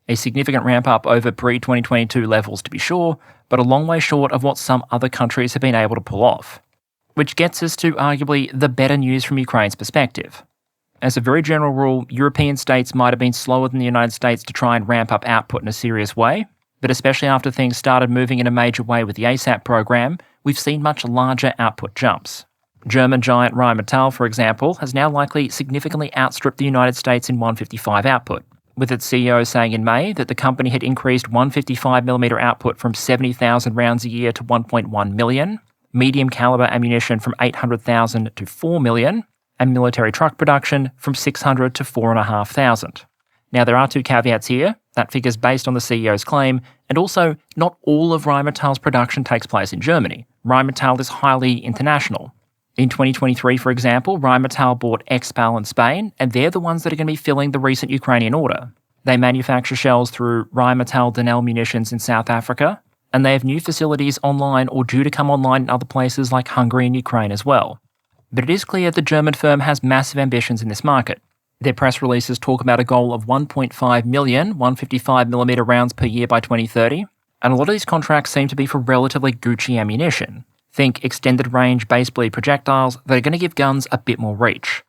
Speaker 1: A significant ramp up over pre-2022 levels to be sure, but a long way short of what some other countries have been able to pull off. Which gets us to arguably the better news from Ukraine's perspective. As a very general rule, European states might have been slower than the United States to try and ramp up output in a serious way, but especially after things started moving in a major way with the ASAP program, we've seen much larger output jumps. German giant Rheinmetall, for example, has now likely significantly outstripped the United States in 155 output, with its CEO saying in May that the company had increased 155mm output from 70,000 rounds a year to 1.1 million, medium caliber ammunition from 800,000 to 4 million, and military truck production from 600 to 4,500. Now, there are two caveats here. That figure's based on the CEO's claim, and also, not all of Rheinmetall's production takes place in Germany. Rheinmetall is highly international. In 2023, for example, Rheinmetall bought Expal in Spain, and they're the ones that are going to be filling the recent Ukrainian order. They manufacture shells through Rheinmetall Denel Munitions in South Africa, and they have new facilities online or due to come online in other places like Hungary and Ukraine as well. But it is clear the German firm has massive ambitions in this market. Their press releases talk about a goal of 1.5 million 155mm rounds per year by 2030, and a lot of these contracts seem to be for relatively Gucci ammunition. Think extended range base bleed projectiles that are going to give guns a bit more reach.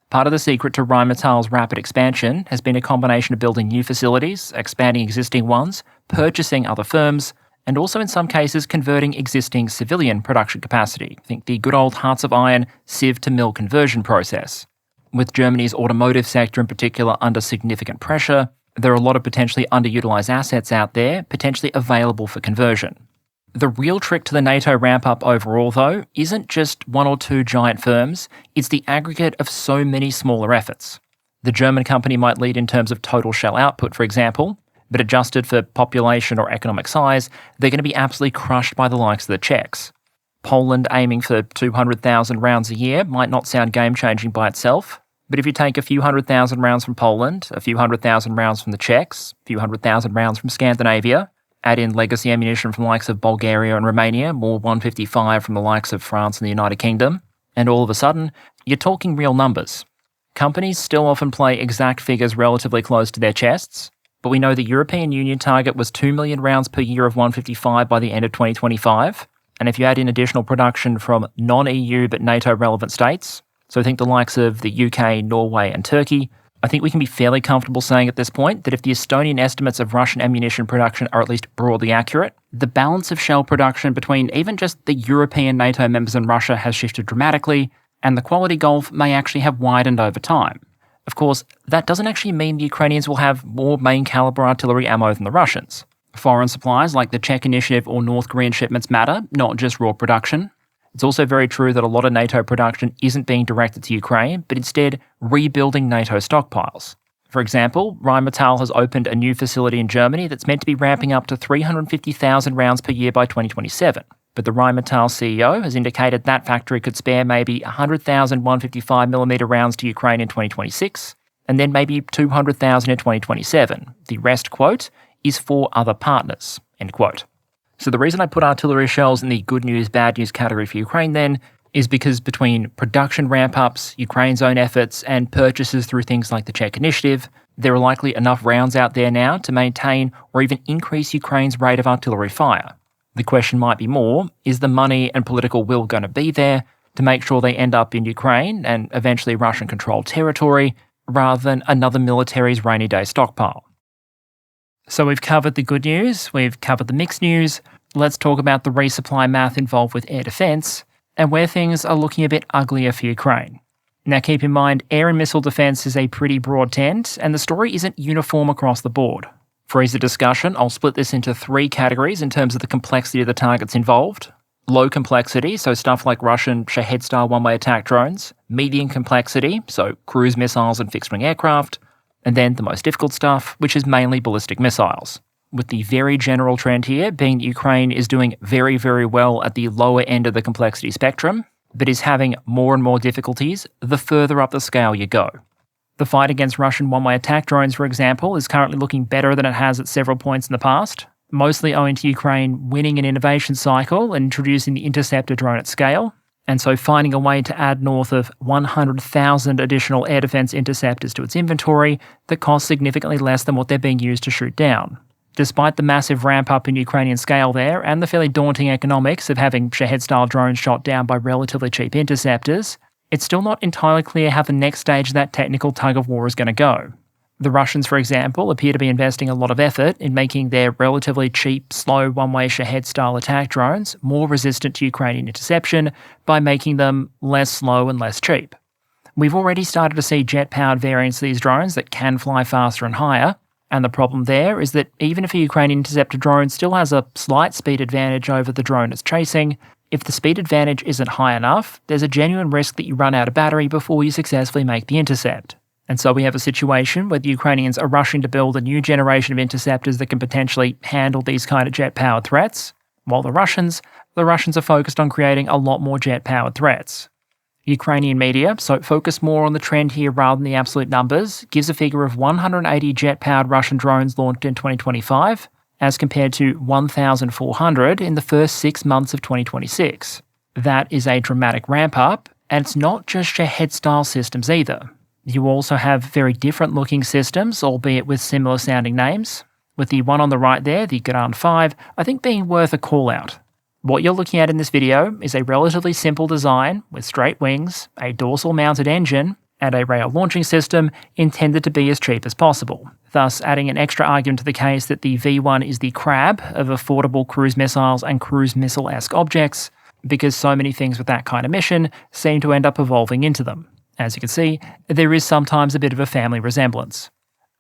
Speaker 1: Part of the secret to Rheinmetall's rapid expansion has been a combination of building new facilities, expanding existing ones, purchasing other firms, and also in some cases converting existing civilian production capacity. Think the good old Hearts of Iron sieve to mill conversion process. With Germany's automotive sector in particular under significant pressure, there are a lot of potentially underutilised assets out there, potentially available for conversion. The real trick to the NATO ramp-up overall, though, isn't just one or two giant firms, it's the aggregate of so many smaller efforts. The German company might lead in terms of total shell output, for example, but adjusted for population or economic size, they're going to be absolutely crushed by the likes of the Czechs. Poland aiming for 200,000 rounds a year might not sound game-changing by itself, but if you take a few 100,000 rounds from Poland, a few 100,000 rounds from the Czechs, a few 100,000 rounds from Scandinavia, add in legacy ammunition from the likes of Bulgaria and Romania, more 155 from the likes of France and the United Kingdom, and all of a sudden, you're talking real numbers. Companies still often play exact figures relatively close to their chests, but we know the European Union target was 2 million rounds per year of 155 by the end of 2025, and if you add in additional production from non-EU but NATO-relevant states, so think the likes of the UK, Norway and Turkey, I think we can be fairly comfortable saying at this point that if the Estonian estimates of Russian ammunition production are at least broadly accurate, the balance of shell production between even just the European NATO members and Russia has shifted dramatically, and the quality gulf may actually have widened over time. Of course, that doesn't actually mean the Ukrainians will have more main caliber artillery ammo than the Russians. Foreign supplies like the Czech initiative or North Korean shipments matter, not just raw production. It's also very true that a lot of NATO production isn't being directed to Ukraine, but instead rebuilding NATO stockpiles. For example, Rheinmetall has opened a new facility in Germany that's meant to be ramping up to 350,000 rounds per year by 2027. But the Rheinmetall CEO has indicated that factory could spare maybe 100,000 155mm rounds to Ukraine in 2026, and then maybe 200,000 in 2027. The rest, quote, is for other partners, end quote. So the reason I put artillery shells in the good news, bad news category for Ukraine then is because between production ramp-ups, Ukraine's own efforts, and purchases through things like the Czech initiative, there are likely enough rounds out there now to maintain or even increase Ukraine's rate of artillery fire. The question might be more, is the money and political will going to be there to make sure they end up in Ukraine and eventually Russian-controlled territory, rather than another military's rainy day stockpile? So we've covered the good news, we've covered the mixed news. Let's talk about the resupply math involved with air defence and where things are looking a bit uglier for Ukraine. Now keep in mind, air and missile defence is a pretty broad tent, and the story isn't uniform across the board. For ease of discussion, I'll split this into three categories in terms of the complexity of the targets involved. Low complexity, so stuff like Russian Shahed-style one-way attack drones. Medium complexity, so cruise missiles and fixed-wing aircraft. And then the most difficult stuff, which is mainly ballistic missiles. With the very general trend here being that Ukraine is doing very, very well at the lower end of the complexity spectrum, but is having more and more difficulties the further up the scale you go. The fight against Russian one-way attack drones, for example, is currently looking better than it has at several points in the past.
Speaker 2: mostly owing to Ukraine winning an innovation cycle and introducing the interceptor drone at scale, and so finding a way to add north of 100,000 additional air defense interceptors to its inventory that cost significantly less than what they're being used to shoot down. Despite the massive ramp-up in Ukrainian scale there and the fairly daunting economics of having Shahed-style drones shot down by relatively cheap interceptors, it's still not entirely clear how the next stage of that technical tug-of-war is going to go. The Russians, for example, appear to be investing a lot of effort in making their relatively cheap, slow, one-way Shahed-style attack drones more resistant to Ukrainian interception by making them less slow and less cheap. We've already started to see jet-powered variants of these drones that can fly faster and higher, and the problem there is that even if a Ukrainian interceptor drone still has a slight speed advantage over the drone it's chasing, if the speed advantage isn't high enough, there's a genuine risk that you run out of battery before you successfully make the intercept. And so we have a situation where the Ukrainians are rushing to build a new generation of interceptors that can potentially handle these kind of jet-powered threats, while the Russians are focused on creating a lot more jet-powered threats. Ukrainian media, so focus more on the trend here rather than the absolute numbers, gives a figure of 180 jet-powered Russian drones launched in 2025, as compared to 1,400 in the first 6 months of 2026. That is a dramatic ramp-up, and it's not just Shahed-style systems either. You also have very different looking systems, albeit with similar sounding names, with the one on the right there, the Gripen 5, I think being worth a call out. What you're looking at in this video is a relatively simple design with straight wings, a dorsal mounted engine, and a rail launching system intended to be as cheap as possible, thus adding an extra argument to the case that the V1 is the crab of affordable cruise missiles and cruise missile-esque objects, because so many things with that kind of mission seem to end up evolving into them. As you can see, there is sometimes a bit of a family resemblance.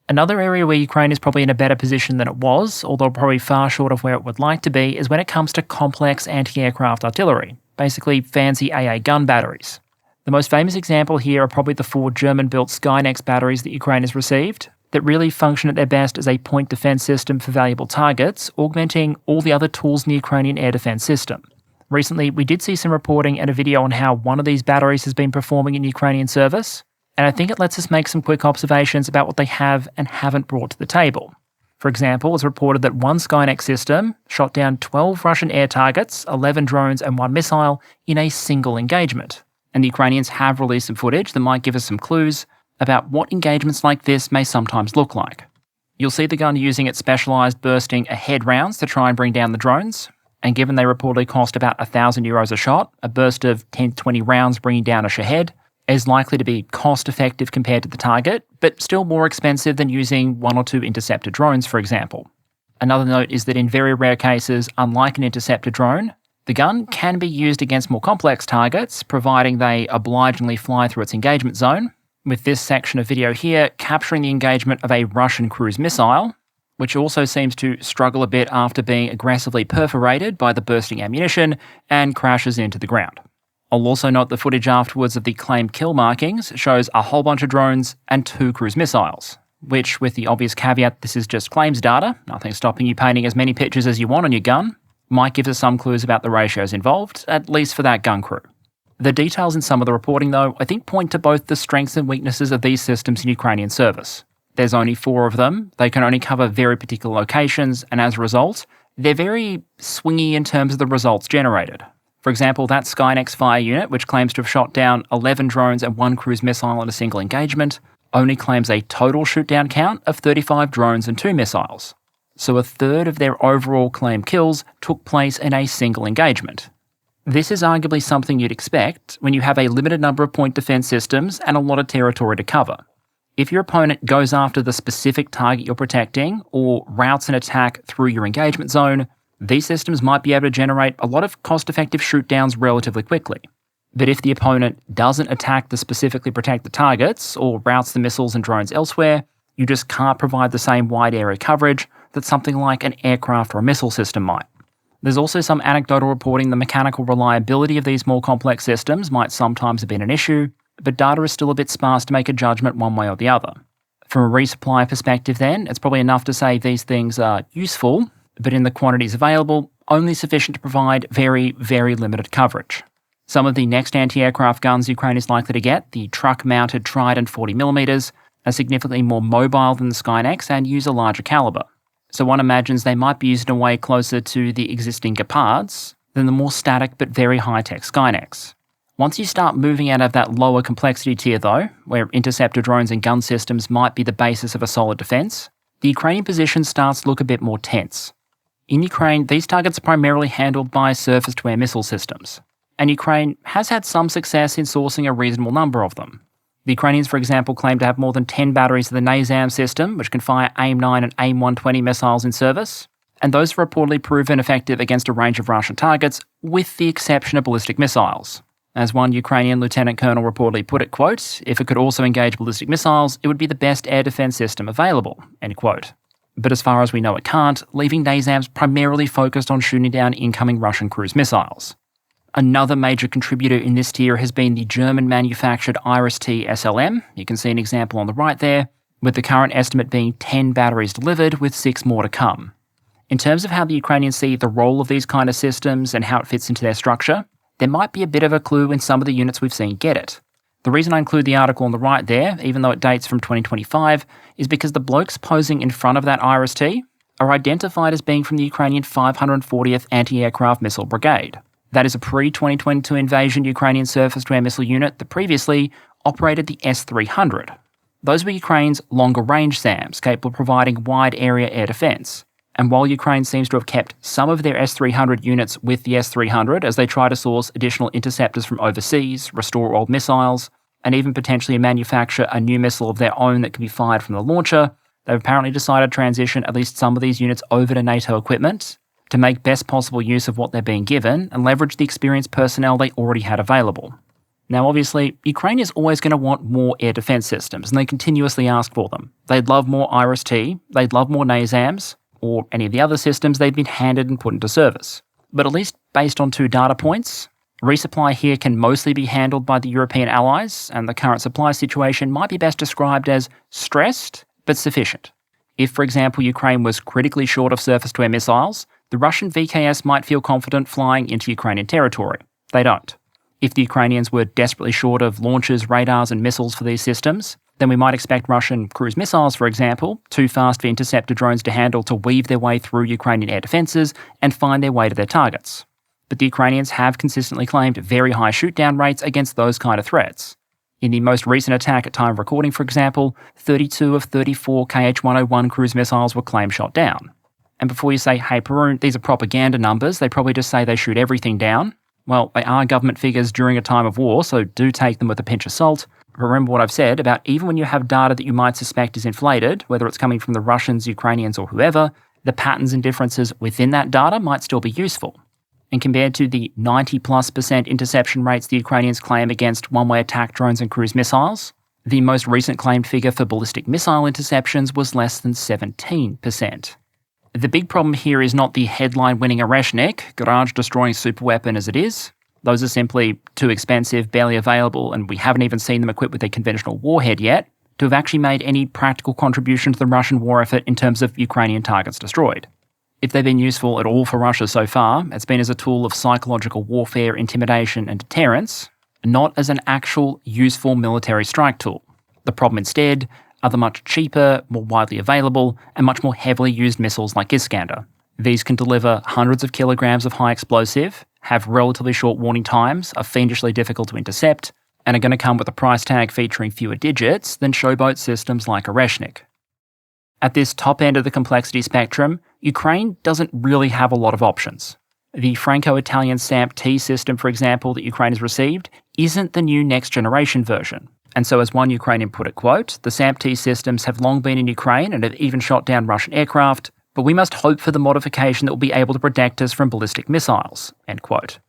Speaker 2: Another area where Ukraine is probably in a better position than it was, although probably far short of where it would like to be, is when it comes to complex anti-aircraft artillery, basically fancy AA gun batteries. The most famous example here are probably the 4 German-built Skynex batteries that Ukraine has received, that really function at their best as a point defense system for valuable targets, augmenting all the other tools in the Ukrainian air defense system. Recently, we did see some reporting and a video on how one of these batteries has been performing in Ukrainian service, and I think it lets us make some quick observations about what they have and haven't brought to the table. For example, it's reported that one Skynex system shot down 12 Russian air targets, 11 drones and 1 missile in a single engagement. And the Ukrainians have released some footage that might give us some clues about what engagements like this may sometimes look like. You'll see the gun using its specialised bursting ahead rounds to try and bring down the drones, and given they reportedly cost about €1,000 a shot, a burst of 10 to 20 rounds bringing down a Shahed is likely to be cost-effective compared to the target, but still more expensive than using 1 or 2 interceptor drones, for example. Another note is that in very rare cases, unlike an interceptor drone, the gun can be used against more complex targets, providing they obligingly fly through its engagement zone, with this section of video here capturing the engagement of a Russian cruise missile, which also seems to struggle a bit after being aggressively perforated by the bursting ammunition and crashes into the ground. I'll also note the footage afterwards of the claimed kill markings shows a whole bunch of drones and 2 cruise missiles, which, with the obvious caveat this is just claims data, nothing stopping you painting as many pictures as you want on your gun, might give us some clues about the ratios involved, at least for that gun crew. The details in some of the reporting, though, I think point to both the strengths and weaknesses of these systems in Ukrainian service. There's only 4 of them, they can only cover very particular locations, and as a result, they're very swingy in terms of the results generated. For example, that Skynex fire unit, which claims to have shot down 11 drones and 1 cruise missile in a single engagement, only claims a total shoot-down count of 35 drones and 2 missiles. So a third of their overall claimed kills took place in a single engagement. This is arguably something you'd expect when you have a limited number of point defense systems and a lot of territory to cover. If your opponent goes after the specific target you're protecting or routes an attack through your engagement zone, these systems might be able to generate a lot of cost-effective shoot-downs relatively quickly. But if the opponent doesn't attack the specifically protected targets or routes the missiles and drones elsewhere, you just can't provide the same wide area coverage that something like an aircraft or a missile system might. There's also some anecdotal reporting the mechanical reliability of these more complex systems might sometimes have been an issue, but data is still a bit sparse to make a judgment one way or the other. From a resupply perspective then, it's probably enough to say these things are useful, but in the quantities available, only sufficient to provide very, very limited coverage. Some of the next anti-aircraft guns Ukraine is likely to get, the truck-mounted Trident 40mm, are significantly more mobile than the Skynex and use a larger calibre. So one imagines they might be used in a way closer to the existing Gepards than the more static but very high-tech Skynets. Once you start moving out of that lower complexity tier though, where interceptor drones and gun systems might be the basis of a solid defence, the Ukrainian position starts to look a bit more tense. In Ukraine, these targets are primarily handled by surface-to-air missile systems, and Ukraine has had some success in sourcing a reasonable number of them. The Ukrainians, for example, claim to have more than 10 batteries of the SAAB system, which can fire AIM-9 and AIM-120 missiles in service, and those have reportedly proven effective against a range of Russian targets, with the exception of ballistic missiles. As one Ukrainian lieutenant colonel reportedly put it, quote, "If it could also engage ballistic missiles, it would be the best air defence system available," end quote. But as far as we know it can't, leaving NASAMS primarily focused on shooting down incoming Russian cruise missiles. Another major contributor in this tier has been the German-manufactured IRIS-T SLM. You can see an example on the right there, with the current estimate being 10 batteries delivered, with 6 more to come. In terms of how the Ukrainians see the role of these kind of systems and how it fits into their structure, there might be a bit of a clue in some of the units we've seen get it. The reason I include the article on the right there, even though it dates from 2025, is because the blokes posing in front of that IRIS-T are identified as being from the Ukrainian 540th Anti-Aircraft Missile Brigade. That is a pre-2022 invasion Ukrainian surface-to-air missile unit that previously operated the S-300. Those were Ukraine's longer-range SAMs, capable of providing wide-area air defence. And while Ukraine seems to have kept some of their S-300 units with the S-300 as they try to source additional interceptors from overseas, restore old missiles, and even potentially manufacture a new missile of their own that can be fired from the launcher, they've apparently decided to transition at least some of these units over to NATO equipment to make best possible use of what they're being given and leverage the experienced personnel they already had available. Now obviously, Ukraine is always going to want more air defence systems, and they continuously ask for them. They'd love more IRIS-T, they'd love more NASAMS, or any of the other systems they've been handed and put into service. But at least based on 2 data points, resupply here can mostly be handled by the European allies, and the current supply situation might be best described as stressed but sufficient. If, for example, Ukraine was critically short of surface-to-air missiles, the Russian VKS might feel confident flying into Ukrainian territory. They don't. If the Ukrainians were desperately short of launchers, radars and missiles for these systems, then we might expect Russian cruise missiles, for example, too fast for interceptor drones to handle, to weave their way through Ukrainian air defences and find their way to their targets. But the Ukrainians have consistently claimed very high shoot-down rates against those kind of threats. In the most recent attack at time of recording, for example, 32 of 34 KH-101 cruise missiles were claimed shot down. And before you say, hey Perun, these are propaganda numbers, they probably just say they shoot everything down. Well, they are government figures during a time of war, so do take them with a pinch of salt. Remember what I've said about even when you have data that you might suspect is inflated, whether it's coming from the Russians, Ukrainians or whoever, the patterns and differences within that data might still be useful. And compared to the 90+% interception rates the Ukrainians claim against one-way attack drones and cruise missiles, the most recent claimed figure for ballistic missile interceptions was less than 17%. The big problem here is not the headline-winning Oreshnik, garage-destroying superweapon as it is. Those are simply too expensive, barely available, and we haven't even seen them equipped with a conventional warhead yet to have actually made any practical contribution to the Russian war effort in terms of Ukrainian targets destroyed. If they've been useful at all for Russia so far, it's been as a tool of psychological warfare, intimidation and deterrence, not as an actual useful military strike tool. The problem instead are the much cheaper, more widely available, and much more heavily used missiles like Iskander. These can deliver hundreds of kilograms of high explosive, have relatively short warning times, are fiendishly difficult to intercept, and are going to come with a price tag featuring fewer digits than showboat systems like Oreshnik. At this top end of the complexity spectrum, Ukraine doesn't really have a lot of options. The Franco-Italian SAMP-T system, for example, that Ukraine has received, isn't the new next-generation version. And so as one Ukrainian put it, quote, "The SAMP-T systems have long been in Ukraine and have even shot down Russian aircraft, but we must hope for the modification that will be able to protect us from ballistic missiles," end quote.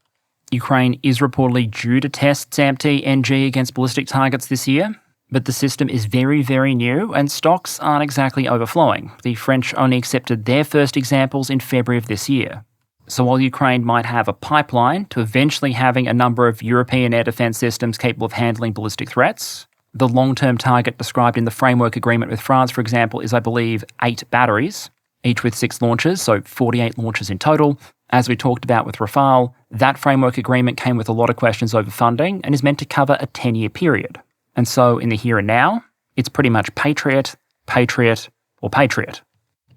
Speaker 2: Ukraine is reportedly due to test SAMP-T NG against ballistic targets this year, but the system is very, very new and stocks aren't exactly overflowing. The French only accepted their first examples in February of this year. So while Ukraine might have a pipeline to eventually having a number of European air defence systems capable of handling ballistic threats, the long-term target described in the framework agreement with France, for example, is, I believe, 8 batteries, each with 6 launches, so 48 launches in total. As we talked about with Rafale, that framework agreement came with a lot of questions over funding and is meant to cover a 10-year period. And so in the here and now, it's pretty much Patriot, Patriot, or Patriot.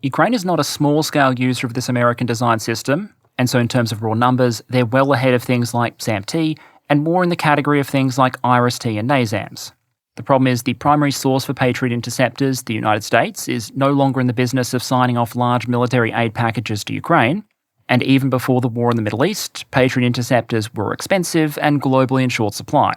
Speaker 2: Ukraine is not a small-scale user of this American-designed system, and so in terms of raw numbers, they're well ahead of things like SAAB-T and more in the category of things like IRIS-T and NASAMS. The problem is the primary source for Patriot interceptors, the United States, is no longer in the business of signing off large military aid packages to Ukraine, and even before the war in the Middle East, Patriot interceptors were expensive and globally in short supply.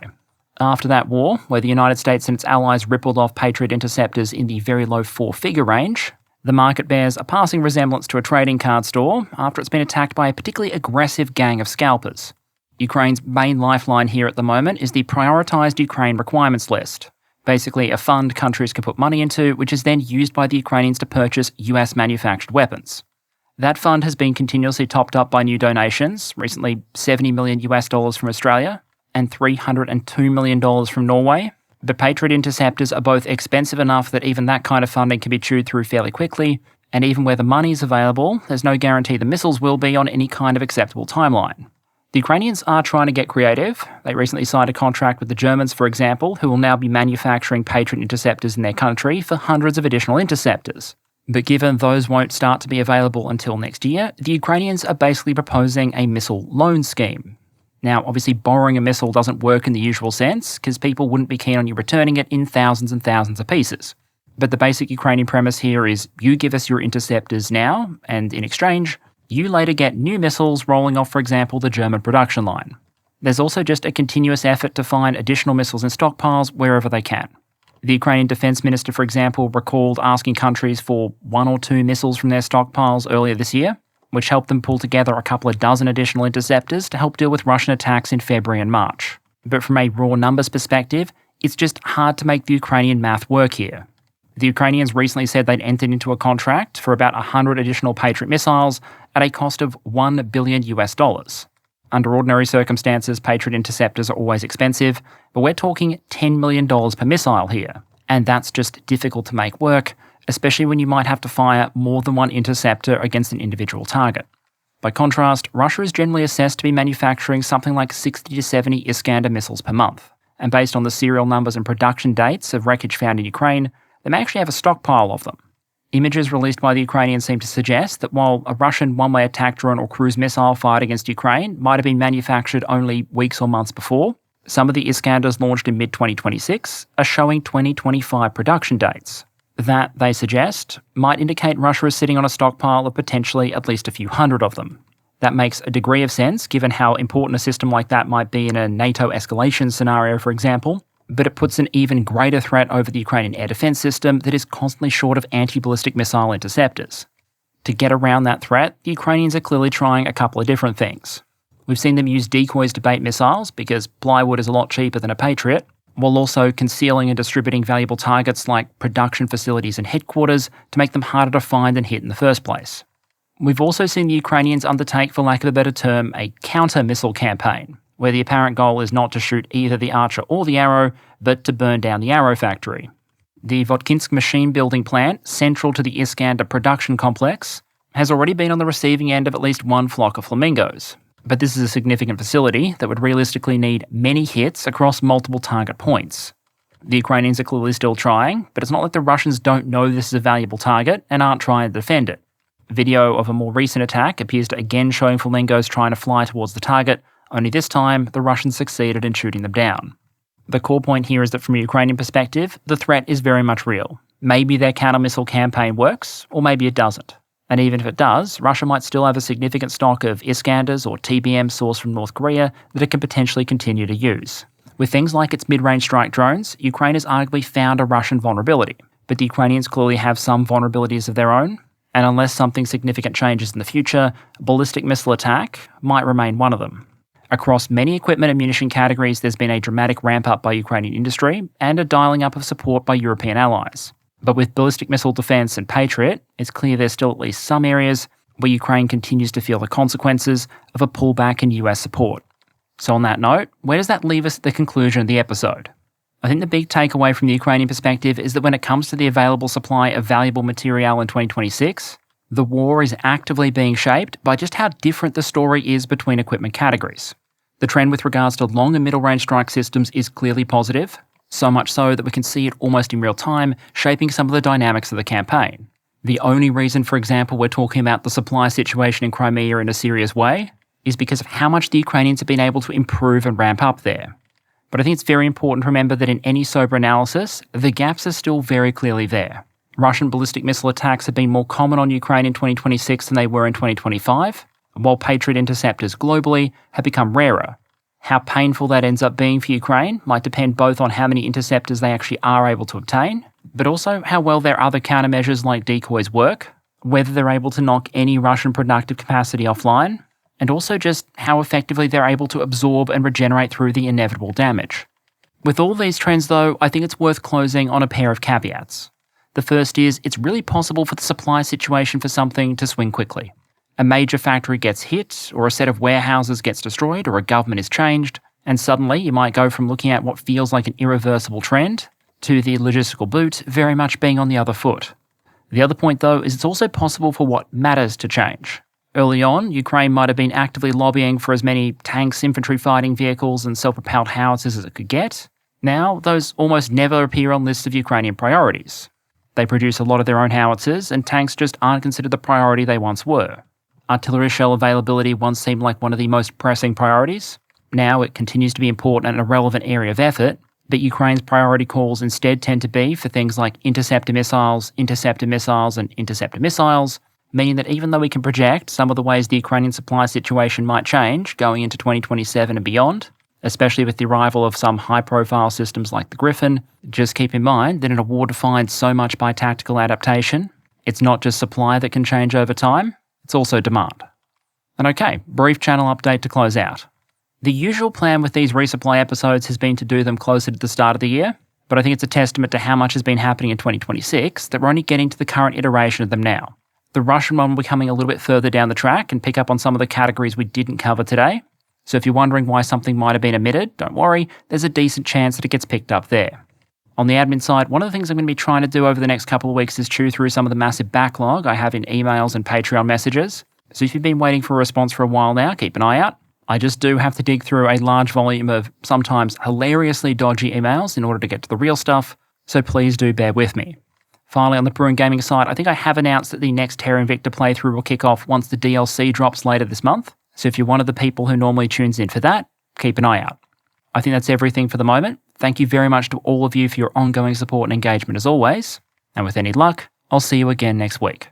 Speaker 2: After that war, where the United States and its allies rippled off Patriot interceptors in the very low four-figure range, the market bears a passing resemblance to a trading card store after it's been attacked by a particularly aggressive gang of scalpers. Ukraine's main lifeline here at the moment is the Prioritised Ukraine Requirements List, basically a fund countries can put money into, which is then used by the Ukrainians to purchase US-manufactured weapons. That fund has been continuously topped up by new donations, recently $70 million from Australia and $302 million from Norway. But Patriot interceptors are both expensive enough that even that kind of funding can be chewed through fairly quickly, and even where the money is available, there's no guarantee the missiles will be on any kind of acceptable timeline. The Ukrainians are trying to get creative. They recently signed a contract with the Germans, for example, who will now be manufacturing Patriot interceptors in their country for hundreds of additional interceptors. But given those won't start to be available until next year, the Ukrainians are basically proposing a missile loan scheme. Now, obviously, borrowing a missile doesn't work in the usual sense, because people wouldn't be keen on you returning it in thousands and thousands of pieces. But the basic Ukrainian premise here is you give us your interceptors now, and in exchange, you later get new missiles rolling off, for example, the German production line. There's also just a continuous effort to find additional missiles in stockpiles wherever they can. The Ukrainian defense minister, for example, recalled asking countries for 1 or 2 missiles from their stockpiles earlier this year, which helped them pull together a couple of dozen additional interceptors to help deal with Russian attacks in February and March. But from a raw numbers perspective, it's just hard to make the Ukrainian math work here. The Ukrainians recently said they'd entered into a contract for about 100 additional Patriot missiles at a cost of $1 billion. Under ordinary circumstances, Patriot interceptors are always expensive, but we're talking $10 million per missile here. And that's just difficult to make work, especially when you might have to fire more than one interceptor against an individual target. By contrast, Russia is generally assessed to be manufacturing something like 60 to 70 Iskander missiles per month. And based on the serial numbers and production dates of wreckage found in Ukraine, they may actually have a stockpile of them. Images released by the Ukrainians seem to suggest that while a Russian one-way attack drone or cruise missile fired against Ukraine might have been manufactured only weeks or months before, some of the Iskanders launched in mid-2026 are showing 2025 production dates. That, they suggest, might indicate Russia is sitting on a stockpile of potentially at least a few hundred of them. That makes a degree of sense given how important a system like that might be in a NATO escalation scenario, for example, but it puts an even greater threat over the Ukrainian air defense system that is constantly short of anti-ballistic missile interceptors. To get around that threat, the Ukrainians are clearly trying a couple of different things. We've seen them use decoys to bait missiles because plywood is a lot cheaper than a Patriot, while also concealing and distributing valuable targets like production facilities and headquarters to make them harder to find and hit in the first place. We've also seen the Ukrainians undertake, for lack of a better term, a counter-missile campaign, where the apparent goal is not to shoot either the Archer or the Arrow, but to burn down the Arrow factory. The Votkinsk machine building plant, central to the Iskander production complex, has already been on the receiving end of at least one flock of flamingos. But this is a significant facility that would realistically need many hits across multiple target points. The Ukrainians are clearly still trying, but it's not like the Russians don't know this is a valuable target and aren't trying to defend it. Video of a more recent attack appears to again showing flamingos trying to fly towards the target, only this time the Russians succeeded in shooting them down. The core point here is that from a Ukrainian perspective, the threat is very much real. Maybe their counter-missile campaign works, or maybe it doesn't. And even if it does, Russia might still have a significant stock of Iskanders or TBM sourced from North Korea that it can potentially continue to use. With things like its mid-range strike drones, Ukraine has arguably found a Russian vulnerability. But the Ukrainians clearly have some vulnerabilities of their own, and unless something significant changes in the future, a ballistic missile attack might remain one of them. Across many equipment and munition categories, there's been a dramatic ramp-up by Ukrainian industry and a dialing up of support by European allies. But with ballistic missile defense and Patriot, it's clear there's still at least some areas where Ukraine continues to feel the consequences of a pullback in US support. So on that note, where does that leave us at the conclusion of the episode? I think the big takeaway from the Ukrainian perspective is that when it comes to the available supply of valuable material in 2026, the war is actively being shaped by just how different the story is between equipment categories. The trend with regards to long and middle-range strike systems is clearly positive, so much so that we can see it almost in real time, shaping some of the dynamics of the campaign. The only reason, for example, we're talking about the supply situation in Crimea in a serious way is because of how much the Ukrainians have been able to improve and ramp up there. But I think it's very important to remember that in any sober analysis, the gaps are still very clearly there. Russian ballistic missile attacks have been more common on Ukraine in 2026 than they were in 2025, while Patriot interceptors globally have become rarer. How painful that ends up being for Ukraine might depend both on how many interceptors they actually are able to obtain, but also how well their other countermeasures like decoys work, whether they're able to knock any Russian productive capacity offline, and also just how effectively they're able to absorb and regenerate through the inevitable damage. With all these trends though, I think it's worth closing on a pair of caveats. The first is, it's really possible for the supply situation for something to swing quickly. A major factory gets hit, or a set of warehouses gets destroyed, or a government is changed, and suddenly you might go from looking at what feels like an irreversible trend to the logistical boot very much being on the other foot. The other point though is it's also possible for what matters to change. Early on, Ukraine might have been actively lobbying for as many tanks, infantry fighting vehicles and self-propelled howitzers as it could get. Now, those almost never appear on lists of Ukrainian priorities. They produce a lot of their own howitzers, and tanks just aren't considered the priority they once were. Artillery shell availability once seemed like one of the most pressing priorities. Now it continues to be important and a relevant area of effort, but Ukraine's priority calls instead tend to be for things like interceptor missiles, and interceptor missiles, meaning that even though we can project some of the ways the Ukrainian supply situation might change going into 2027 and beyond, especially with the arrival of some high-profile systems like the Gripen, just keep in mind that in a war defined so much by tactical adaptation, it's not just supply that can change over time, it's also demand. And okay, brief channel update to close out. The usual plan with these resupply episodes has been to do them closer to the start of the year, but I think it's a testament to how much has been happening in 2026 that we're only getting to the current iteration of them now. The Russian one will be coming a little bit further down the track and pick up on some of the categories we didn't cover today. So if you're wondering why something might have been omitted, don't worry, there's a decent chance that it gets picked up there. On the admin side, one of the things I'm going to be trying to do over the next couple of weeks is chew through some of the massive backlog I have in emails and Patreon messages. So if you've been waiting for a response for a while now, keep an eye out. I just do have to dig through a large volume of sometimes hilariously dodgy emails in order to get to the real stuff, so please do bear with me. Finally, on the Brewing Gaming side, I think I have announced that the next Terra Invicta playthrough will kick off once the DLC drops later this month. So if you're one of the people who normally tunes in for that, keep an eye out. I think that's everything for the moment. Thank you very much to all of you for your ongoing support and engagement as always. And with any luck, I'll see you again next week.